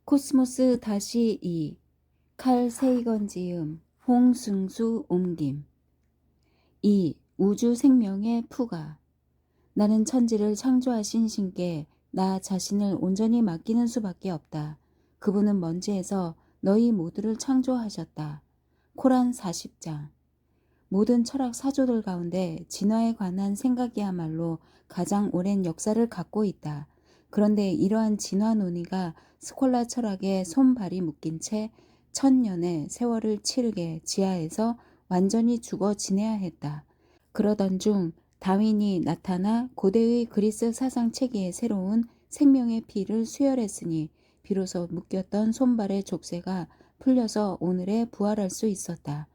코스모스 다시 2 칼 세이건 지음 홍승수 옮김 2. 우주 생명의 푸가 나는 천지를 창조하신 신께 나 자신을 온전히 맡기는 수밖에 없다. 그분은 먼지에서 너희 모두를 창조하셨다. 코란 40장 모든 철학 사조들 가운데 진화에 관한 생각이야말로 가장 오랜 역사를 갖고 있다. 그런데 이러한 진화 논의가 스콜라 철학에 손발이 묶인 채 1000년의 세월을 치르게 지하에서 완전히 죽어 지내야 했다. 그러던 중 다윈이 나타나 고대의 그리스 사상 체계의 새로운 생명의 피를 수혈했으니 비로소 묶였던 손발의 족쇄가 풀려서 오늘에 부활할 수 있었다.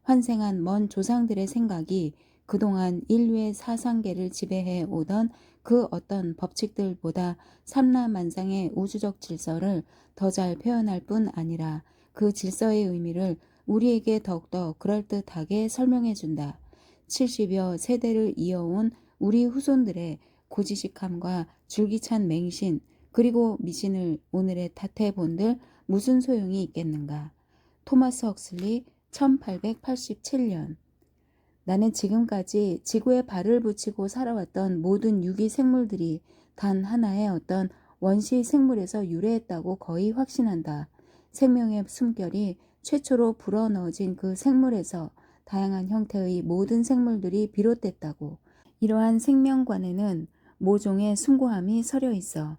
환생한 먼 조상들의 생각이 그동안 인류의 사상계를 지배해 오던 그 어떤 법칙들보다 삼라만상의 우주적 질서를 더 잘 표현할 뿐 아니라 그 질서의 의미를 우리에게 더욱더 그럴듯하게 설명해 준다. 70여 세대를 이어온 우리 후손들의 고지식함과 줄기찬 맹신 그리고 미신을 오늘에 탓해 본들 무슨 소용이 있겠는가. 토마스 헉슬리 1887년 나는 지금까지 지구에 발을 붙이고 살아왔던 모든 유기 생물들이 단 하나의 어떤 원시 생물에서 유래했다고 거의 확신한다. 생명의 숨결이 최초로 불어넣어진 그 생물에서 다양한 형태의 모든 생물들이 비롯됐다고. 이러한 생명관에는 모종의 숭고함이 서려 있어.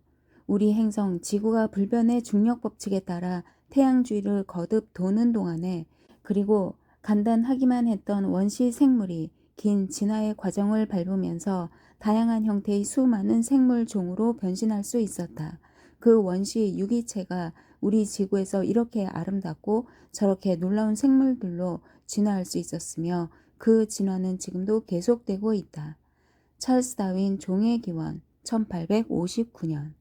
우리 행성 지구가 불변의 중력 법칙에 따라 태양 주위를 거듭 도는 동안에 그리고 간단하기만 했던 원시 생물이 긴 진화의 과정을 밟으면서 다양한 형태의 수많은 생물 종으로 변신할 수 있었다. 그 원시 유기체가 우리 지구에서 이렇게 아름답고 저렇게 놀라운 생물들로 진화할 수 있었으며 그 진화는 지금도 계속되고 있다. 찰스 다윈 종의 기원 1859년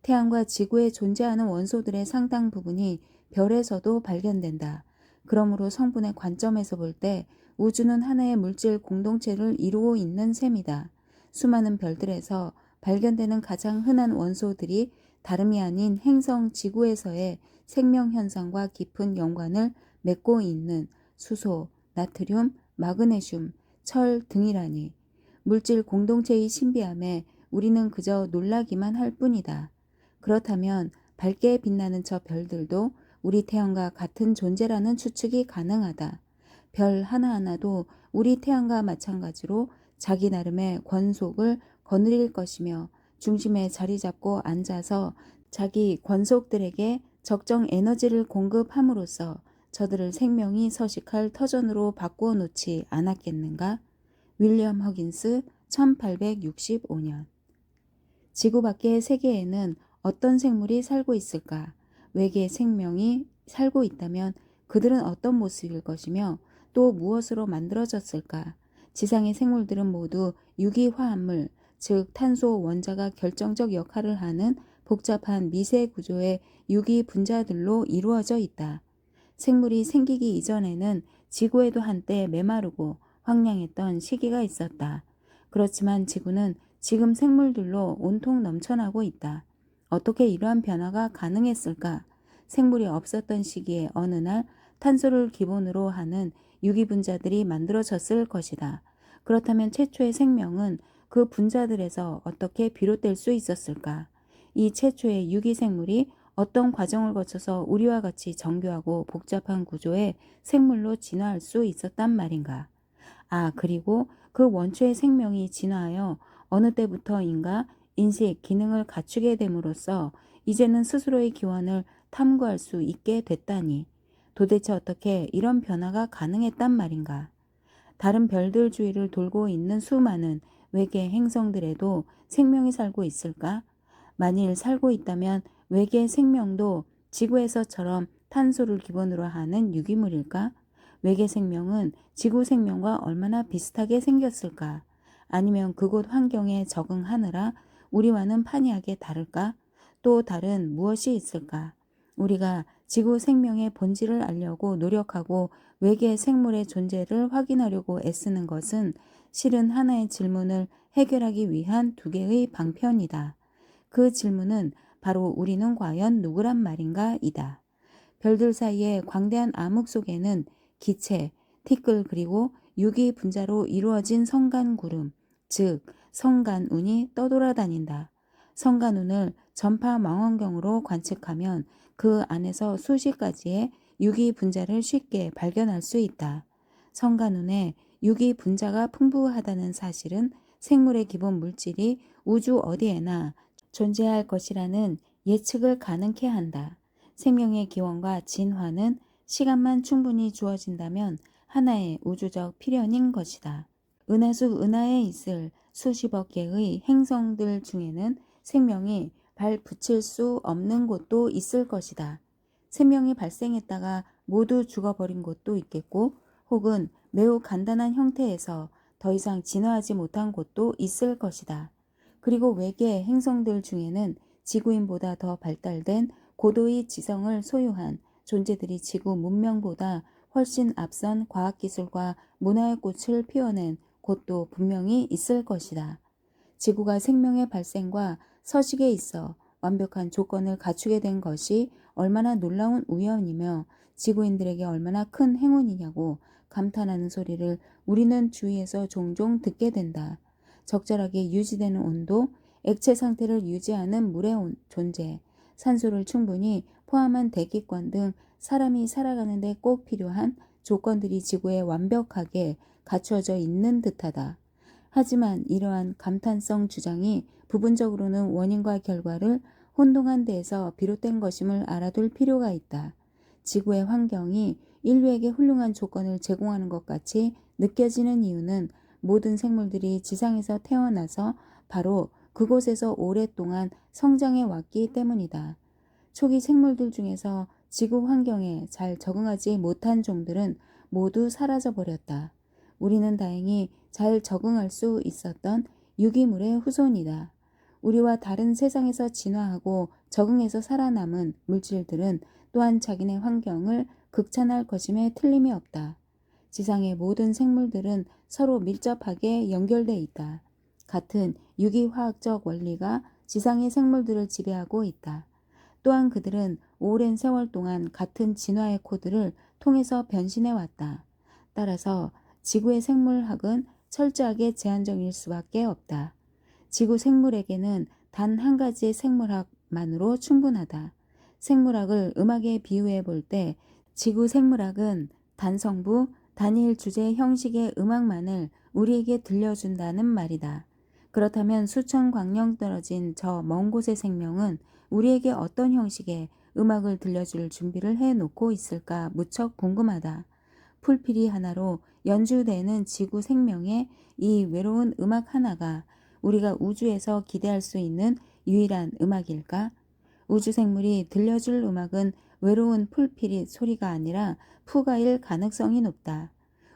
태양과 지구에 존재하는 원소들의 상당 부분이 별에서도 발견된다. 그러므로 성분의 관점에서 볼 때 우주는 하나의 물질 공동체를 이루고 있는 셈이다. 수많은 별들에서 발견되는 가장 흔한 원소들이 다름이 아닌 행성 지구에서의 생명 현상과 깊은 연관을 맺고 있는 수소, 나트륨, 마그네슘, 철 등이라니. 물질 공동체의 신비함에 우리는 그저 놀라기만 할 뿐이다. 그렇다면 밝게 빛나는 저 별들도 우리 태양과 같은 존재라는 추측이 가능하다. 별 하나하나도 우리 태양과 마찬가지로 자기 나름의 권속을 거느릴 것이며 중심에 자리 잡고 앉아서 자기 권속들에게 적정 에너지를 공급함으로써 저들을 생명이 서식할 터전으로 바꾸어 놓지 않았겠는가? 윌리엄 허긴스 1865년 지구 밖의 세계에는 어떤 생물이 살고 있을까? 외계 생명이 살고 있다면 그들은 어떤 모습일 것이며 또 무엇으로 만들어졌을까? 지상의 생물들은 모두 유기화합물, 즉 탄소 원자가 결정적 역할을 하는 복잡한 미세 구조의 유기 분자들로 이루어져 있다. 생물이 생기기 이전에는 지구에도 한때 메마르고 황량했던 시기가 있었다. 그렇지만 지구는 지금 생물들로 온통 넘쳐나고 있다. 어떻게 이러한 변화가 가능했을까? 생물이 없었던 시기에 어느 날 탄소를 기본으로 하는 유기분자들이 만들어졌을 것이다. 그렇다면 최초의 생명은 그 분자들에서 어떻게 비롯될 수 있었을까? 이 최초의 유기생물이 어떤 과정을 거쳐서 우리와 같이 정교하고 복잡한 구조의 생물로 진화할 수 있었단 말인가? 그리고 그 원초의 생명이 진화하여 어느 때부터인가 인식, 기능을 갖추게 됨으로써 이제는 스스로의 기원을 탐구할 수 있게 됐다니. 도대체 어떻게 이런 변화가 가능했단 말인가? 다른 별들 주위를 돌고 있는 수많은 외계 행성들에도 생명이 살고 있을까? 만일 살고 있다면 외계 생명도 지구에서처럼 탄소를 기본으로 하는 유기물일까? 외계 생명은 지구 생명과 얼마나 비슷하게 생겼을까? 아니면 그곳 환경에 적응하느라 우리와는 판이하게 다를까? 또 다른 무엇이 있을까? 우리가 지구 생명의 본질을 알려고 노력하고 외계 생물의 존재를 확인하려고 애쓰는 것은 실은 하나의 질문을 해결하기 위한 두 개의 방편이다. 그 질문은 바로 우리는 과연 누구란 말인가 이다. 별들 사이의 광대한 암흑 속에는 기체, 티끌 그리고 유기 분자로 이루어진 성간구름, 즉 성간운이 떠돌아다닌다. 성간운을 전파 망원경으로 관측하면 그 안에서 수십 가지의 유기 분자를 쉽게 발견할 수 있다. 성간운에 유기 분자가 풍부하다는 사실은 생물의 기본 물질이 우주 어디에나 존재할 것이라는 예측을 가능케 한다. 생명의 기원과 진화는 시간만 충분히 주어진다면 하나의 우주적 필연인 것이다. 은하수 은하에 있을 수십억 개의 행성들 중에는 생명이 발 붙일 수 없는 곳도 있을 것이다. 생명이 발생했다가 모두 죽어버린 곳도 있겠고 혹은 매우 간단한 형태에서 더 이상 진화하지 못한 곳도 있을 것이다. 그리고 외계 행성들 중에는 지구인보다 더 발달된 고도의 지성을 소유한 존재들이 지구 문명보다 훨씬 앞선 과학기술과 문화의 꽃을 피워낸 곳도 분명히 있을 것이다. 지구가 생명의 발생과 서식에 있어 완벽한 조건을 갖추게 된 것이 얼마나 놀라운 우연이며 지구인들에게 얼마나 큰 행운이냐고 감탄하는 소리를 우리는 주위에서 종종 듣게 된다. 적절하게 유지되는 온도, 액체 상태를 유지하는 물의 존재, 산소를 충분히 포함한 대기권 등 사람이 살아가는 데 꼭 필요한 조건들이 지구에 완벽하게 갖추어져 있는 듯하다. 하지만 이러한 감탄성 주장이 부분적으로는 원인과 결과를 혼동한 데에서 비롯된 것임을 알아둘 필요가 있다. 지구의 환경이 인류에게 훌륭한 조건을 제공하는 것 같이 느껴지는 이유는 모든 생물들이 지상에서 태어나서 바로 그곳에서 오랫동안 성장해 왔기 때문이다. 초기 생물들 중에서 지구 환경에 잘 적응하지 못한 종들은 모두 사라져 버렸다. 우리는 다행히 잘 적응할 수 있었던 유기물의 후손이다. 우리와 다른 세상에서 진화하고 적응해서 살아남은 물질들은 또한 자기네 환경을 극찬할 것임에 틀림이 없다. 지상의 모든 생물들은 서로 밀접하게 연결돼 있다. 같은 유기화학적 원리가 지상의 생물들을 지배하고 있다. 또한 그들은 오랜 세월 동안 같은 진화의 코드를 통해서 변신해 왔다. 따라서 지구의 생물학은 철저하게 제한적일 수밖에 없다. 지구 생물에게는 단 한 가지의 생물학만으로 충분하다. 생물학을 음악에 비유해 볼 때 지구 생물학은 단성부, 단일 주제 형식의 음악만을 우리에게 들려준다는 말이다. 그렇다면 수천 광년 떨어진 저 먼 곳의 생명은 우리에게 어떤 형식의 음악을 들려줄 준비를 해놓고 있을까 무척 궁금하다. 풀피리 하나로 연주되는 지구 생명의 이 외로운 음악 하나가 우리가 우주에서 기대할 수 있는 유일한 음악일까? 우주 생물이 들려줄 음악은 외로운 풀피리 소리가 아니라 푸가일 가능성이 높다.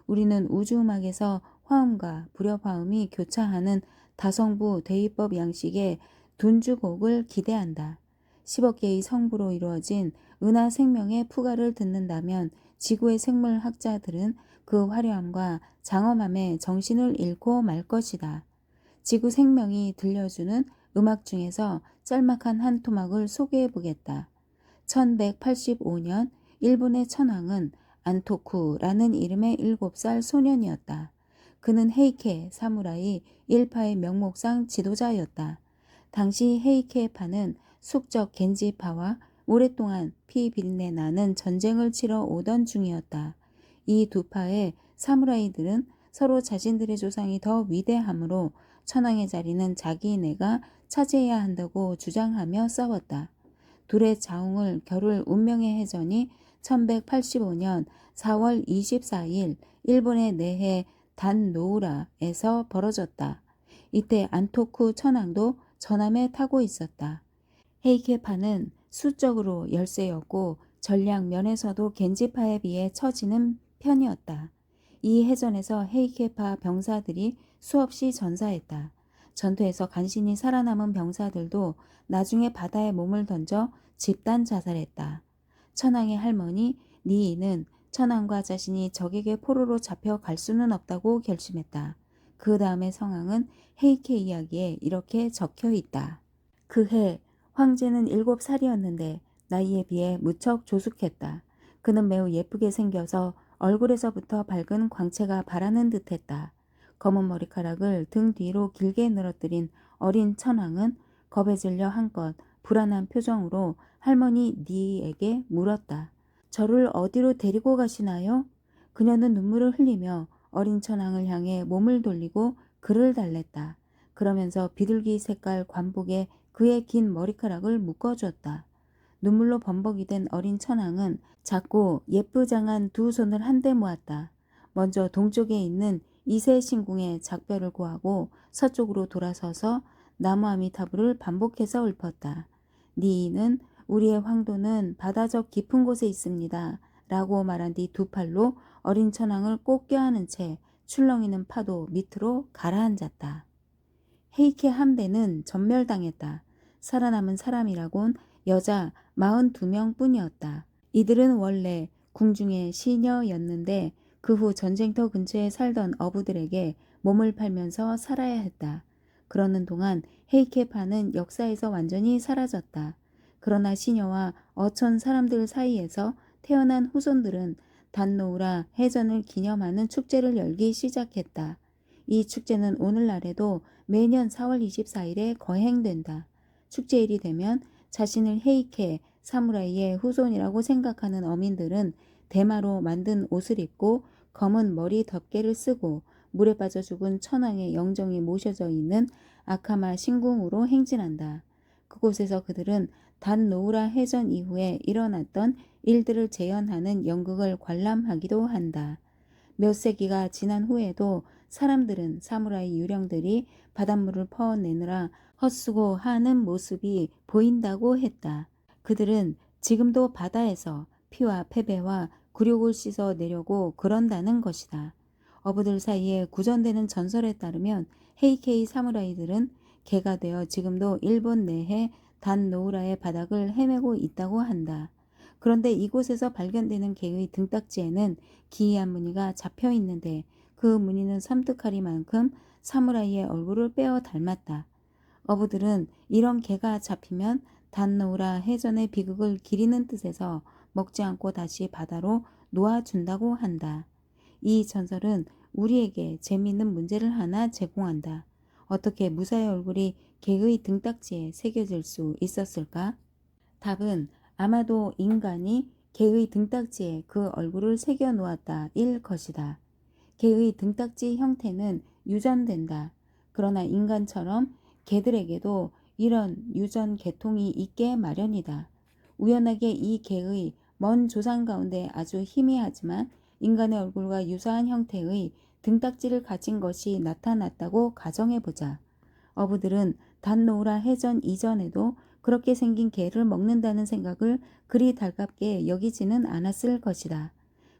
우리는 우주 음악에서 화음과 불협화음이 교차하는 다성부 대위법 양식의 둔주곡을 기대한다. 10억 개의 성부로 이루어진 은하 생명의 푸가를 듣는다면 지구의 생물학자들은 그 화려함과 장엄함에 정신을 잃고 말 것이다. 지구 생명이 들려주는 음악 중에서 짤막한 한 토막을 소개해 보겠다. 1185년 일본의 천황은 안토쿠라는 이름의 7살 소년이었다. 그는 헤이케 사무라이 일파의 명목상 지도자였다. 당시 헤이케파는 숙적 겐지파와 오랫동안 피 비린내 나는 전쟁을 치러 오던 중이었다. 이 두 파의 사무라이들은 서로 자신들의 조상이 더 위대하므로 천황의 자리는 자기네가 차지해야 한다고 주장하며 싸웠다. 둘의 자웅을 겨룰 운명의 해전이 1185년 4월 24일 일본의 내해 단노우라에서 벌어졌다. 이때 안토쿠 천황도 전함에 타고 있었다. 헤이케파는 수적으로 열세였고 전략 면에서도 겐지파에 비해 처지는 편이었다. 이 해전에서 헤이케파 병사들이 수없이 전사했다. 전투에서 간신히 살아남은 병사들도 나중에 바다에 몸을 던져 집단 자살했다. 천황의 할머니 니이는 천황과 자신이 적에게 포로로 잡혀 갈 수는 없다고 결심했다. 그 다음의 상황은 헤이케 이야기에 이렇게 적혀 있다. 그해 황제는 7살이었는데 나이에 비해 무척 조숙했다. 그는 매우 예쁘게 생겨서 얼굴에서부터 밝은 광채가 바라는 듯했다. 검은 머리카락을 등 뒤로 길게 늘어뜨린 어린 천황은 겁에 질려 한껏 불안한 표정으로 할머니 니에게 물었다. 저를 어디로 데리고 가시나요? 그녀는 눈물을 흘리며 어린 천황을 향해 몸을 돌리고 그를 달랬다. 그러면서 비둘기 색깔 관복에 그의 긴 머리카락을 묶어줬다. 눈물로 범벅이 된 어린 천황은 작고 예쁘장한 두 손을 한데 모았다. 먼저 동쪽에 있는 이세 신궁의 작별을 고하고 서쪽으로 돌아서서 나무 아미타불을 반복해서 읊었다. 니는 우리의 황도는 바다 저 깊은 곳에 있습니다. 라고 말한 뒤 두 팔로 어린 천황을 꼭 껴안은 채 출렁이는 파도 밑으로 가라앉았다. 헤이케 함대는 전멸당했다. 살아남은 사람이라곤 여자 42명 뿐이었다. 이들은 원래 궁중의 시녀였는데 그 후 전쟁터 근처에 살던 어부들에게 몸을 팔면서 살아야 했다. 그러는 동안 헤이케파는 역사에서 완전히 사라졌다. 그러나 시녀와 어촌 사람들 사이에서 태어난 후손들은 단노우라 해전을 기념하는 축제를 열기 시작했다. 이 축제는 오늘날에도 매년 4월 24일에 거행된다. 축제일이 되면 자신을 헤이케 사무라이의 후손이라고 생각하는 어민들은 대마로 만든 옷을 입고 검은 머리 덮개를 쓰고 물에 빠져 죽은 천황의 영정이 모셔져 있는 아카마 신궁으로 행진한다. 그곳에서 그들은 단노우라 해전 이후에 일어났던 일들을 재현하는 연극을 관람하기도 한다. 몇 세기가 지난 후에도 사람들은 사무라이 유령들이 바닷물을 퍼내느라 헛수고하는 모습이 보인다고 했다. 그들은 지금도 바다에서 피와 패배와 굴욕을 씻어 내려고 그런다는 것이다. 어부들 사이에 구전되는 전설에 따르면 헤이케이 사무라이들은 개가 되어 지금도 일본 내해 단노우라의 바닥을 헤매고 있다고 한다. 그런데 이곳에서 발견되는 개의 등딱지에는 기이한 무늬가 잡혀 있는데 그 무늬는 섬뜩하리만큼 사무라이의 얼굴을 빼어 닮았다. 어부들은 이런 개가 잡히면 단노우라 해전의 비극을 기리는 뜻에서 먹지 않고 다시 바다로 놓아준다고 한다. 이 전설은 우리에게 재미있는 문제를 하나 제공한다. 어떻게 무사의 얼굴이 개의 등딱지에 새겨질 수 있었을까? 답은 아마도 인간이 개의 등딱지에 그 얼굴을 새겨 놓았다 일 것이다. 개의 등딱지 형태는 유전된다. 그러나 인간처럼 개들에게도 이런 유전 계통이 있게 마련이다. 우연하게 이 개의 먼 조상 가운데 아주 희미하지만 인간의 얼굴과 유사한 형태의 등딱지를 가진 것이 나타났다고 가정해보자. 어부들은 단노우라 해전 이전에도 그렇게 생긴 개를 먹는다는 생각을 그리 달갑게 여기지는 않았을 것이다.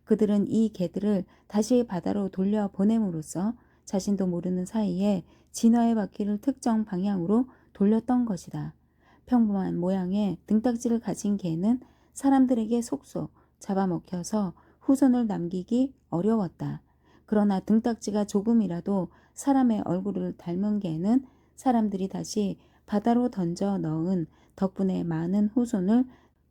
그들은 이 개들을 다시 바다로 돌려보냄으로써 자신도 모르는 사이에 진화의 바퀴를 특정 방향으로 돌렸던 것이다. 평범한 모양의 등딱지를 가진 개는 사람들에게 속속 잡아먹혀서 후손을 남기기 어려웠다. 그러나 등딱지가 조금이라도 사람의 얼굴을 닮은 개는 사람들이 다시 바다로 던져 넣은 덕분에 많은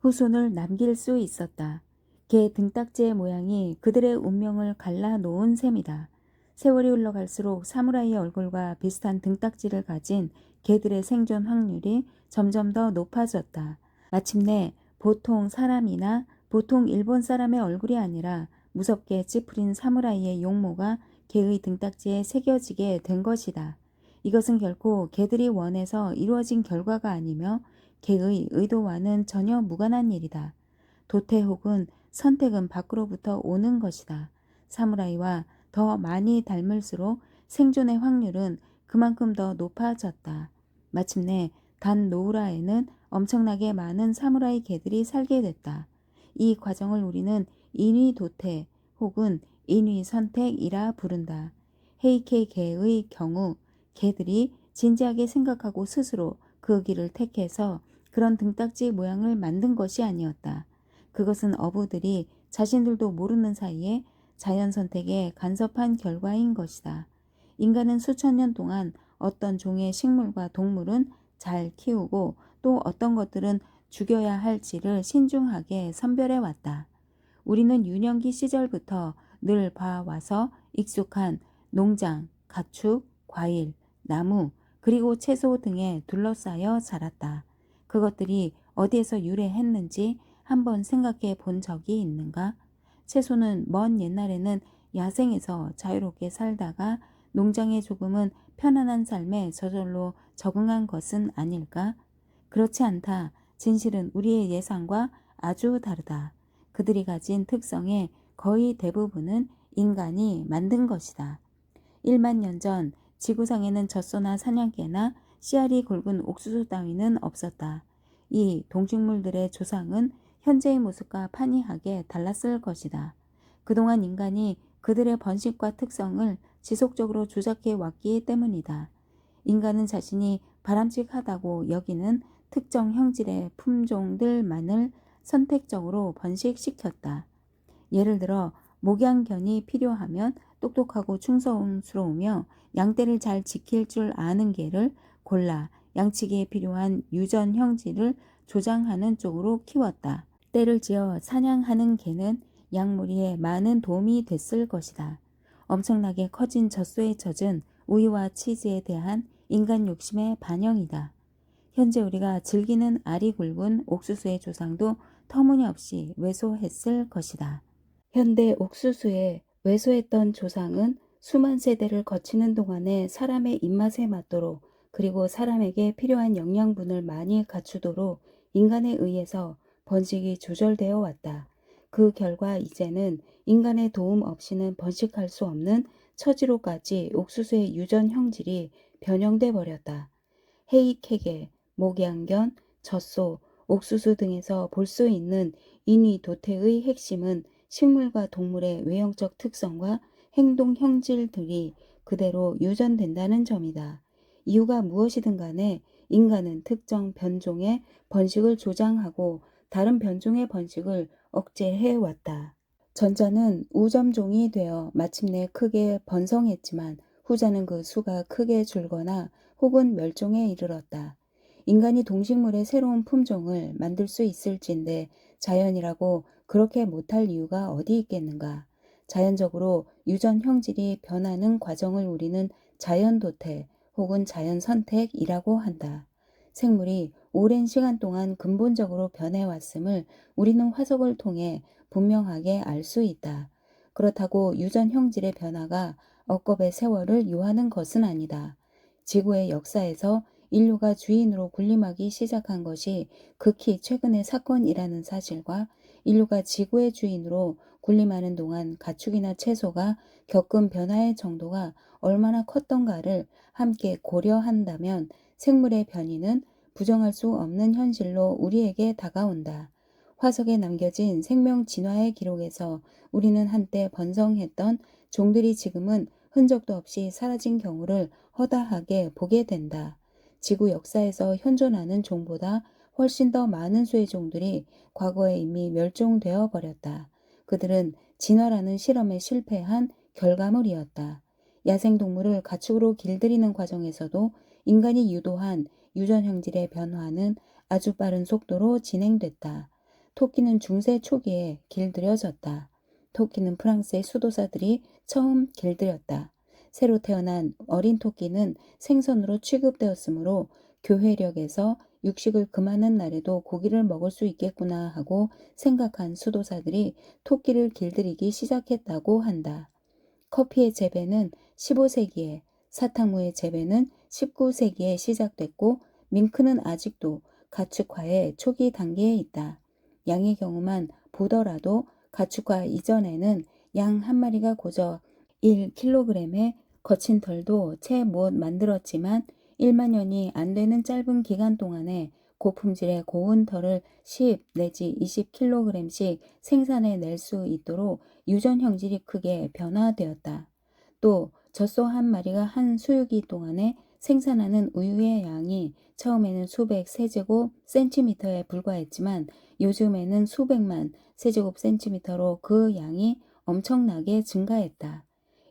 후손을 남길 수 있었다. 개 등딱지의 모양이 그들의 운명을 갈라놓은 셈이다. 세월이 흘러갈수록 사무라이의 얼굴과 비슷한 등딱지를 가진 개들의 생존 확률이 점점 더 높아졌다. 마침내 보통 사람이나 보통 일본 사람의 얼굴이 아니라 무섭게 찌푸린 사무라이의 용모가 개의 등딱지에 새겨지게 된 것이다. 이것은 결코 개들이 원해서 이루어진 결과가 아니며 개의 의도와는 전혀 무관한 일이다. 도태 혹은 선택은 밖으로부터 오는 것이다. 사무라이와 더 많이 닮을수록 생존의 확률은 그만큼 더 높아졌다. 마침내 단노우라에는 엄청나게 많은 사무라이 개들이 살게 됐다. 이 과정을 우리는 인위 도태 혹은 인위 선택이라 부른다. 헤이케이 개의 경우 개들이 진지하게 생각하고 스스로 그 길을 택해서 그런 등딱지 모양을 만든 것이 아니었다. 그것은 어부들이 자신들도 모르는 사이에 자연 선택의 간섭한 결과인 것이다. 인간은 수천 년 동안 어떤 종의 식물과 동물은 잘 키우고 또 어떤 것들은 죽여야 할지를 신중하게 선별해 왔다. 우리는 유년기 시절부터 늘 봐와서 익숙한 농장, 가축, 과일, 나무, 그리고 채소 등에 둘러싸여 자랐다. 그것들이 어디에서 유래했는지 한번 생각해 본 적이 있는가? 채소는 먼 옛날에는 야생에서 자유롭게 살다가 농장에 조금은 편안한 삶에 저절로 적응한 것은 아닐까? 그렇지 않다. 진실은 우리의 예상과 아주 다르다. 그들이 가진 특성의 거의 대부분은 인간이 만든 것이다. 1만 년 전 지구상에는 젖소나 사냥개나 씨알이 굵은 옥수수 따위는 없었다. 이 동식물들의 조상은 현재의 모습과 판이하게 달랐을 것이다. 그동안 인간이 그들의 번식과 특성을 지속적으로 조작해 왔기 때문이다. 인간은 자신이 바람직하다고 여기는 특정 형질의 품종들만을 선택적으로 번식시켰다. 예를 들어 목양견이 필요하면 똑똑하고 충성스러우며 양떼를 잘 지킬 줄 아는 개를 골라 양치기에 필요한 유전 형질을 조장하는 쪽으로 키웠다. 떼를 지어 사냥하는 개는 양무리에 많은 도움이 됐을 것이다. 엄청나게 커진 젖소에 젖은 우유와 치즈에 대한 인간 욕심의 반영이다. 현재 우리가 즐기는 알이 굵은 옥수수의 조상도 터무니없이 왜소했을 것이다. 현대 옥수수의 왜소했던 조상은 수만 세대를 거치는 동안에 사람의 입맛에 맞도록 그리고 사람에게 필요한 영양분을 많이 갖추도록 인간에 의해서 번식이 조절되어 왔다. 그 결과 이제는 인간의 도움 없이는 번식할 수 없는 처지로까지 옥수수의 유전 형질이 변형돼 버렸다. 헤이케게, 목양견, 젖소, 옥수수 등에서 볼 수 있는 인위도태의 핵심은 식물과 동물의 외형적 특성과 행동 형질들이 그대로 유전된다는 점이다. 이유가 무엇이든 간에 인간은 특정 변종의 번식을 조장하고 다른 변종의 번식을 억제해 왔다. 전자는 우점종이 되어 마침내 크게 번성했지만 후자는 그 수가 크게 줄거나 혹은 멸종에 이르렀다. 인간이 동식물의 새로운 품종을 만들 수 있을진데 자연이라고 그렇게 못할 이유가 어디 있겠는가. 자연적으로 유전 형질이 변하는 과정을 우리는 자연도태 혹은 자연선택이라고 한다. 생물이 오랜 시간 동안 근본적으로 변해왔음을 우리는 화석을 통해 분명하게 알 수 있다. 그렇다고 유전 형질의 변화가 억겁의 세월을 요하는 것은 아니다. 지구의 역사에서 인류가 주인으로 군림하기 시작한 것이 극히 최근의 사건이라는 사실과 인류가 지구의 주인으로 군림하는 동안 가축이나 채소가 겪은 변화의 정도가 얼마나 컸던가를 함께 고려한다면 생물의 변이는 부정할 수 없는 현실로 우리에게 다가온다. 화석에 남겨진 생명 진화의 기록에서 우리는 한때 번성했던 종들이 지금은 흔적도 없이 사라진 경우를 허다하게 보게 된다. 지구 역사에서 현존하는 종보다 훨씬 더 많은 수의 종들이 과거에 이미 멸종되어 버렸다. 그들은 진화라는 실험에 실패한 결과물이었다. 야생동물을 가축으로 길들이는 과정에서도 인간이 유도한 유전 형질의 변화는 아주 빠른 속도로 진행됐다. 토끼는 중세 초기에 길들여졌다. 토끼는 프랑스의 수도사들이 처음 길들였다. 새로 태어난 어린 토끼는 생선으로 취급되었으므로 교회력에서 육식을 금하는 날에도 고기를 먹을 수 있겠구나 하고 생각한 수도사들이 토끼를 길들이기 시작했다고 한다. 커피의 재배는 15세기에, 사탕무의 재배는 19세기에 시작됐고 밍크는 아직도 가축화의 초기 단계에 있다. 양의 경우만 보더라도 가축화 이전에는 양 한 마리가 고작 1kg의 거친 털도 채 못 만들었지만 1만 년이 안 되는 짧은 기간 동안에 고품질의 고운 털을 10 내지 20kg씩 생산해 낼 수 있도록 유전 형질이 크게 변화되었다. 또 젖소 한 마리가 한 수유기 동안에 생산하는 우유의 양이 처음에는 수백 세제곱 센티미터에 불과했지만 요즘에는 수백만 세제곱 센티미터로 그 양이 엄청나게 증가했다.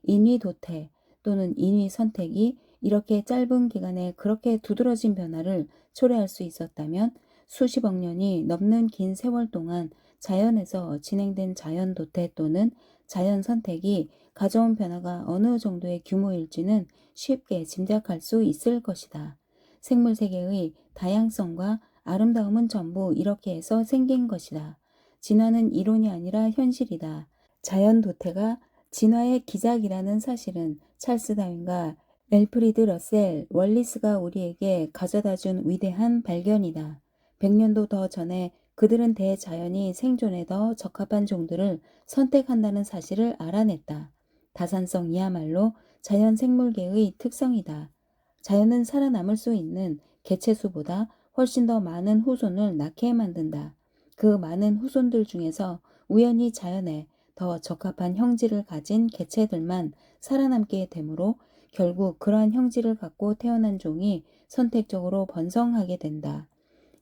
인위도태 또는 인위선택이 이렇게 짧은 기간에 그렇게 두드러진 변화를 초래할 수 있었다면 수십억 년이 넘는 긴 세월 동안 자연에서 진행된 자연 도태 또는 자연 선택이 가져온 변화가 어느 정도의 규모일지는 쉽게 짐작할 수 있을 것이다. 생물 세계의 다양성과 아름다움은 전부 이렇게 해서 생긴 것이다. 진화는 이론이 아니라 현실이다. 자연 도태가 진화의 기작이라는 사실은 찰스 다윈과 엘프리드 러셀 월리스가 우리에게 가져다준 위대한 발견이다. 100년도 더 전에 그들은 대자연이 생존에 더 적합한 종들을 선택한다는 사실을 알아냈다. 다산성이야말로 자연 생물계의 특성이다. 자연은 살아남을 수 있는 개체수보다 훨씬 더 많은 후손을 낳게 만든다. 그 많은 후손들 중에서 우연히 자연에 더 적합한 형질을 가진 개체들만 살아남게 되므로 결국 그러한 형질을 갖고 태어난 종이 선택적으로 번성하게 된다.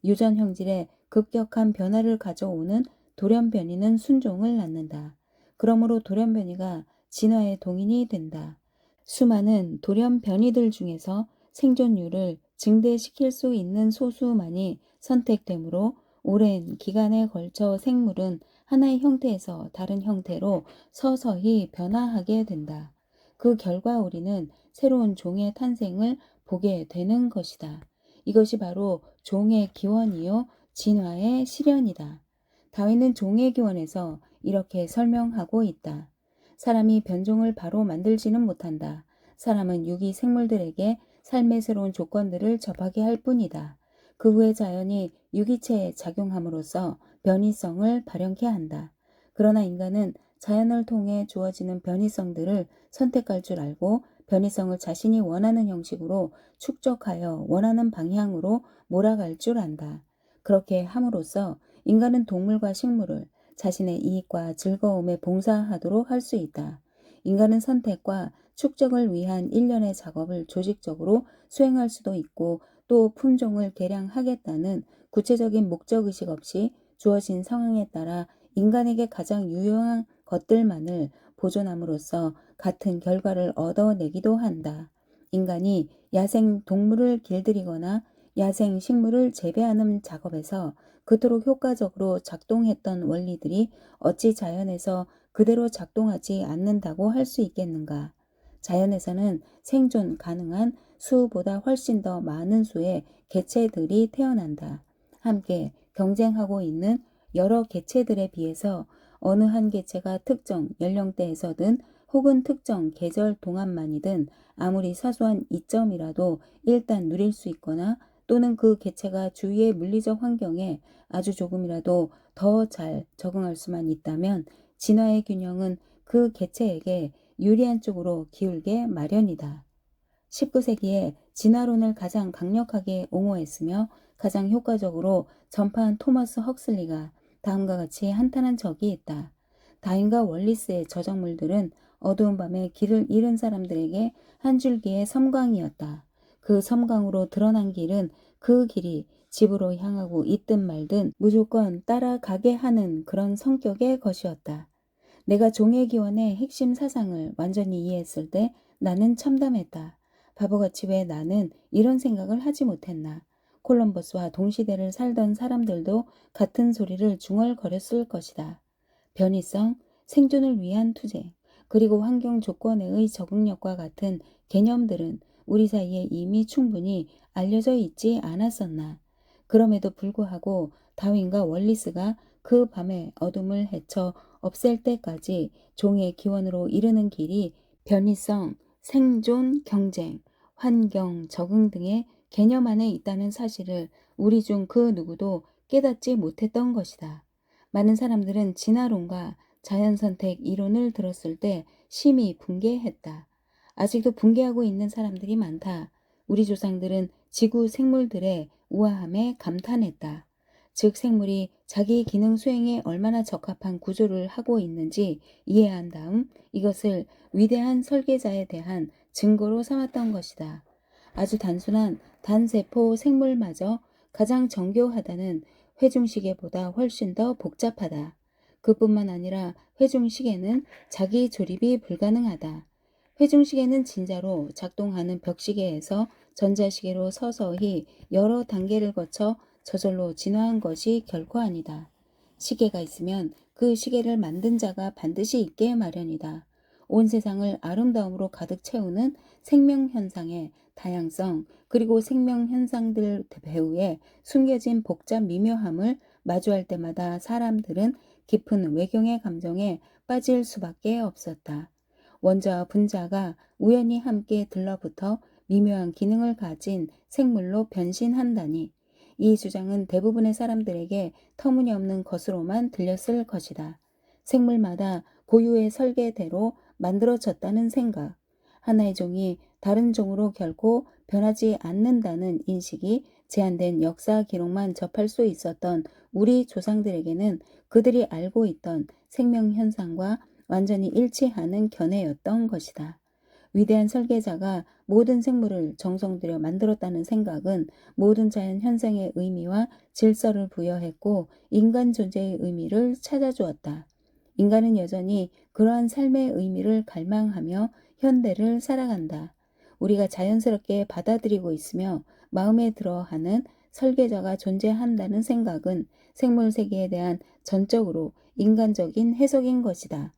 유전 형질에 급격한 변화를 가져오는 돌연변이는 순종을 낳는다. 그러므로 돌연변이가 진화의 동인이 된다. 수많은 돌연변이들 중에서 생존율을 증대시킬 수 있는 소수만이 선택되므로 오랜 기간에 걸쳐 생물은 하나의 형태에서 다른 형태로 서서히 변화하게 된다. 그 결과 우리는 새로운 종의 탄생을 보게 되는 것이다. 이것이 바로 종의 기원이요 진화의 실현이다. 다윈은 종의 기원에서 이렇게 설명하고 있다. 사람이 변종을 바로 만들지는 못한다. 사람은 유기 생물들에게 삶의 새로운 조건들을 접하게 할 뿐이다. 그 후에 자연이 유기체에 작용함으로써 변이성을 발현케 한다. 그러나 인간은 자연을 통해 주어지는 변이성들을 선택할 줄 알고 변이성을 자신이 원하는 형식으로 축적하여 원하는 방향으로 몰아갈 줄 안다. 그렇게 함으로써 인간은 동물과 식물을 자신의 이익과 즐거움에 봉사하도록 할 수 있다. 인간은 선택과 축적을 위한 일련의 작업을 조직적으로 수행할 수도 있고 또 품종을 개량하겠다는 구체적인 목적의식 없이 주어진 상황에 따라 인간에게 가장 유용한 것들만을 보존함으로써 같은 결과를 얻어내기도 한다. 인간이 야생 동물을 길들이거나 야생 식물을 재배하는 작업에서 그토록 효과적으로 작동했던 원리들이 어찌 자연에서 그대로 작동하지 않는다고 할 수 있겠는가? 자연에서는 생존 가능한 수보다 훨씬 더 많은 수의 개체들이 태어난다. 함께 경쟁하고 있는 여러 개체들에 비해서 어느 한 개체가 특정 연령대에서든 혹은 특정 계절 동안만이든 아무리 사소한 이점이라도 일단 누릴 수 있거나 또는 그 개체가 주위의 물리적 환경에 아주 조금이라도 더 잘 적응할 수만 있다면 진화의 균형은 그 개체에게 유리한 쪽으로 기울게 마련이다. 19세기에 진화론을 가장 강력하게 옹호했으며 가장 효과적으로 전파한 토마스 헉슬리가 다음과 같이 한탄한 적이 있다. 다윈과 월리스의 저작물들은 어두운 밤에 길을 잃은 사람들에게 한 줄기의 섬광이었다. 그 섬광으로 드러난 길은 그 길이 집으로 향하고 있든 말든 무조건 따라가게 하는 그런 성격의 것이었다. 내가 종의 기원의 핵심 사상을 완전히 이해했을 때 나는 참담했다. 바보같이 왜 나는 이런 생각을 하지 못했나. 콜럼버스와 동시대를 살던 사람들도 같은 소리를 중얼거렸을 것이다. 변이성, 생존을 위한 투쟁, 그리고 환경 조건에의 적응력과 같은 개념들은 우리 사이에 이미 충분히 알려져 있지 않았었나. 그럼에도 불구하고 다윈과 월리스가 그 밤의 어둠을 헤쳐 없앨 때까지 종의 기원으로 이르는 길이 변이성, 생존, 경쟁, 환경, 적응 등의 개념 안에 있다는 사실을 우리 중 그 누구도 깨닫지 못했던 것이다. 많은 사람들은 진화론과 자연선택 이론을 들었을 때 심히 붕괴했다. 아직도 붕괴하고 있는 사람들이 많다. 우리 조상들은 지구 생물들의 우아함에 감탄했다. 즉 생물이 자기 기능 수행에 얼마나 적합한 구조를 하고 있는지 이해한 다음 이것을 위대한 설계자에 대한 증거로 삼았던 것이다. 아주 단순한 단세포 생물마저 가장 정교하다는 회중시계보다 훨씬 더 복잡하다. 그뿐만 아니라 회중시계는 자기 조립이 불가능하다. 회중시계는 진자로 작동하는 벽시계에서 전자시계로 서서히 여러 단계를 거쳐 저절로 진화한 것이 결코 아니다. 시계가 있으면 그 시계를 만든 자가 반드시 있게 마련이다. 온 세상을 아름다움으로 가득 채우는 생명현상의 다양성, 그리고 생명현상들 배후에 숨겨진 복잡 미묘함을 마주할 때마다 사람들은 깊은 외경의 감정에 빠질 수밖에 없었다. 원자와 분자가 우연히 함께 들러붙어 미묘한 기능을 가진 생물로 변신한다니, 이 주장은 대부분의 사람들에게 터무니없는 것으로만 들렸을 것이다. 생물마다 고유의 설계대로 만들어졌다는 생각, 하나의 종이 다른 종으로 결코 변하지 않는다는 인식이 제한된 역사 기록만 접할 수 있었던 우리 조상들에게는 그들이 알고 있던 생명 현상과 완전히 일치하는 견해였던 것이다. 위대한 설계자가 모든 생물을 정성 들여 만들었다는 생각은 모든 자연 현상의 의미와 질서를 부여했고 인간 존재의 의미를 찾아주었다. 인간은 여전히 그러한 삶의 의미를 갈망하며 현대를 살아간다. 우리가 자연스럽게 받아들이고 있으며 마음에 들어하는 설계자가 존재한다는 생각은 생물 세계에 대한 전적으로 인간적인 해석인 것이다.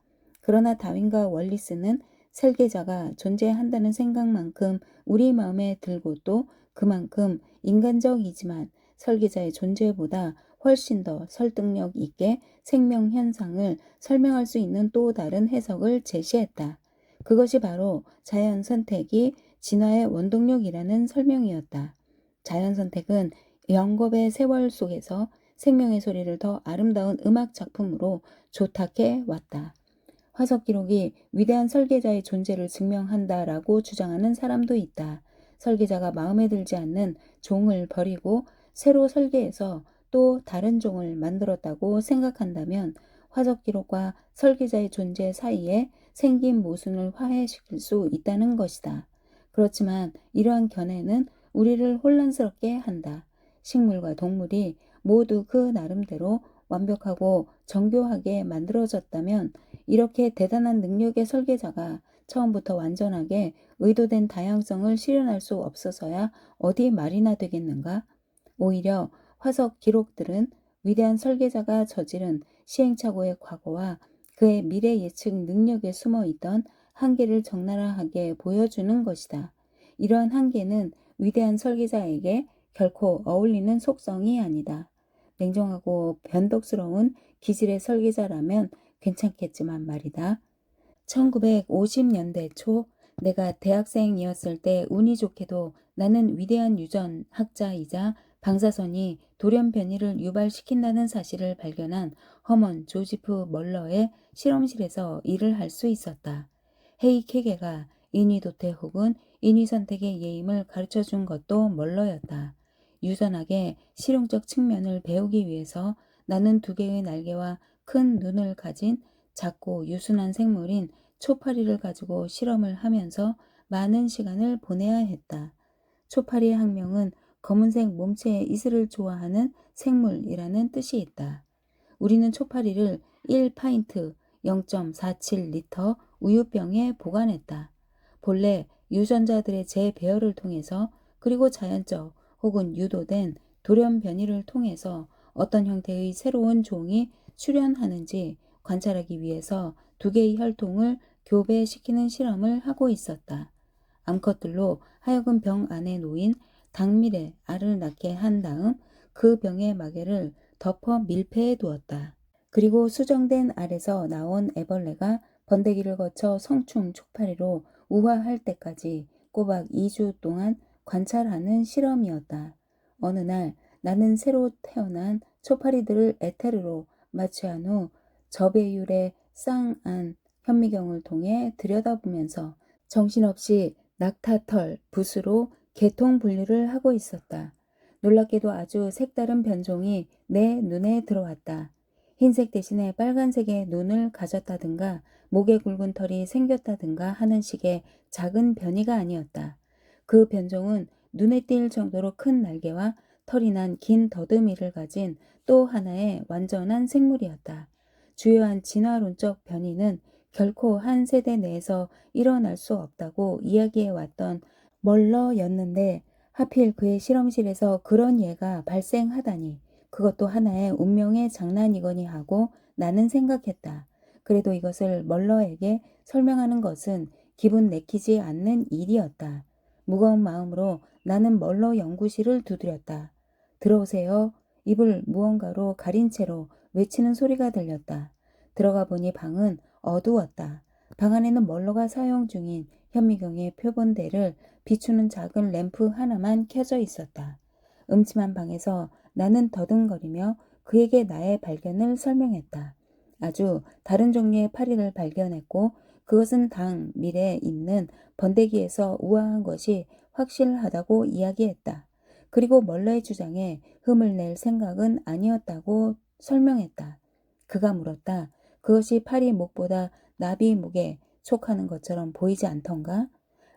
그러나 다윈과 월리스는 설계자가 존재한다는 생각만큼 우리 마음에 들고 또 그만큼 인간적이지만 설계자의 존재보다 훨씬 더 설득력 있게 생명 현상을 설명할 수 있는 또 다른 해석을 제시했다. 그것이 바로 자연 선택이 진화의 원동력이라는 설명이었다. 자연 선택은 영겁의 세월 속에서 생명의 소리를 더 아름다운 음악 작품으로 조탁해 왔다. 화석 기록이 위대한 설계자의 존재를 증명한다라고 주장하는 사람도 있다. 설계자가 마음에 들지 않는 종을 버리고 새로 설계해서 또 다른 종을 만들었다고 생각한다면 화석 기록과 설계자의 존재 사이에 생긴 모순을 화해시킬 수 있다는 것이다. 그렇지만 이러한 견해는 우리를 혼란스럽게 한다. 식물과 동물이 모두 그 나름대로 완벽하고 정교하게 만들어졌다면 이렇게 대단한 능력의 설계자가 처음부터 완전하게 의도된 다양성을 실현할 수 없어서야 어디 말이나 되겠는가? 오히려 화석 기록들은 위대한 설계자가 저지른 시행착오의 과거와 그의 미래 예측 능력에 숨어 있던 한계를 적나라하게 보여주는 것이다. 이러한 한계는 위대한 설계자에게 결코 어울리는 속성이 아니다. 냉정하고 변덕스러운 기질의 설계자라면 괜찮겠지만 말이다. 1950년대 초 내가 대학생이었을 때 운이 좋게도 나는 위대한 유전학자이자 방사선이 돌연변이를 유발시킨다는 사실을 발견한 허먼 조지프 멀러의 실험실에서 일을 할 수 있었다. 헤이케게가 인위도태 혹은 인위선택의 예임을 가르쳐준 것도 멀러였다. 유전학의 실용적 측면을 배우기 위해서 나는 두 개의 날개와 큰 눈을 가진 작고 유순한 생물인 초파리를 가지고 실험을 하면서 많은 시간을 보내야 했다. 초파리의 학명은 검은색 몸체의 이슬을 좋아하는 생물이라는 뜻이 있다. 우리는 초파리를 1파인트 0.47리터 우유병에 보관했다. 본래 유전자들의 재배열을 통해서 그리고 자연적 혹은 유도된 돌연변이를 통해서 어떤 형태의 새로운 종이 출현하는지 관찰하기 위해서 두 개의 혈통을 교배시키는 실험을 하고 있었다. 암컷들로 하여금 병 안에 놓인 닭밀의 알을 낳게 한 다음 그 병의 마개를 덮어 밀폐해 두었다. 그리고 수정된 알에서 나온 애벌레가 번데기를 거쳐 성충 초파리로 우화할 때까지 꼬박 2주 동안 관찰하는 실험이었다. 어느 날 나는 새로 태어난 초파리들을 에테르로 마취한 후 저배율의 쌍안 현미경을 통해 들여다보면서 정신없이 낙타털, 붓으로 계통 분류를 하고 있었다. 놀랍게도 아주 색다른 변종이 내 눈에 들어왔다. 흰색 대신에 빨간색의 눈을 가졌다든가 목에 굵은 털이 생겼다든가 하는 식의 작은 변이가 아니었다. 그 변종은 눈에 띌 정도로 큰 날개와 털이 난 긴 더듬이를 가진 또 하나의 완전한 생물이었다. 주요한 진화론적 변이는 결코 한 세대 내에서 일어날 수 없다고 이야기해왔던 멀러였는데 하필 그의 실험실에서 그런 예가 발생하다니 그것도 하나의 운명의 장난이거니 하고 나는 생각했다. 그래도 이것을 멀러에게 설명하는 것은 기분 내키지 않는 일이었다. 무거운 마음으로 나는 멀러 연구실을 두드렸다. 들어오세요. 입을 무언가로 가린 채로 외치는 소리가 들렸다. 들어가 보니 방은 어두웠다. 방 안에는 멀러가 사용 중인 현미경의 표본대를 비추는 작은 램프 하나만 켜져 있었다. 음침한 방에서 나는 더듬거리며 그에게 나의 발견을 설명했다. 아주 다른 종류의 파리를 발견했고 그것은 당 밀에 있는 번데기에서 우아한 것이 확실하다고 이야기했다. 그리고 멀러의 주장에 흠을 낼 생각은 아니었다고 설명했다. 그가 물었다. 그것이 파리 목보다 나비 목에 촉하는 것처럼 보이지 않던가?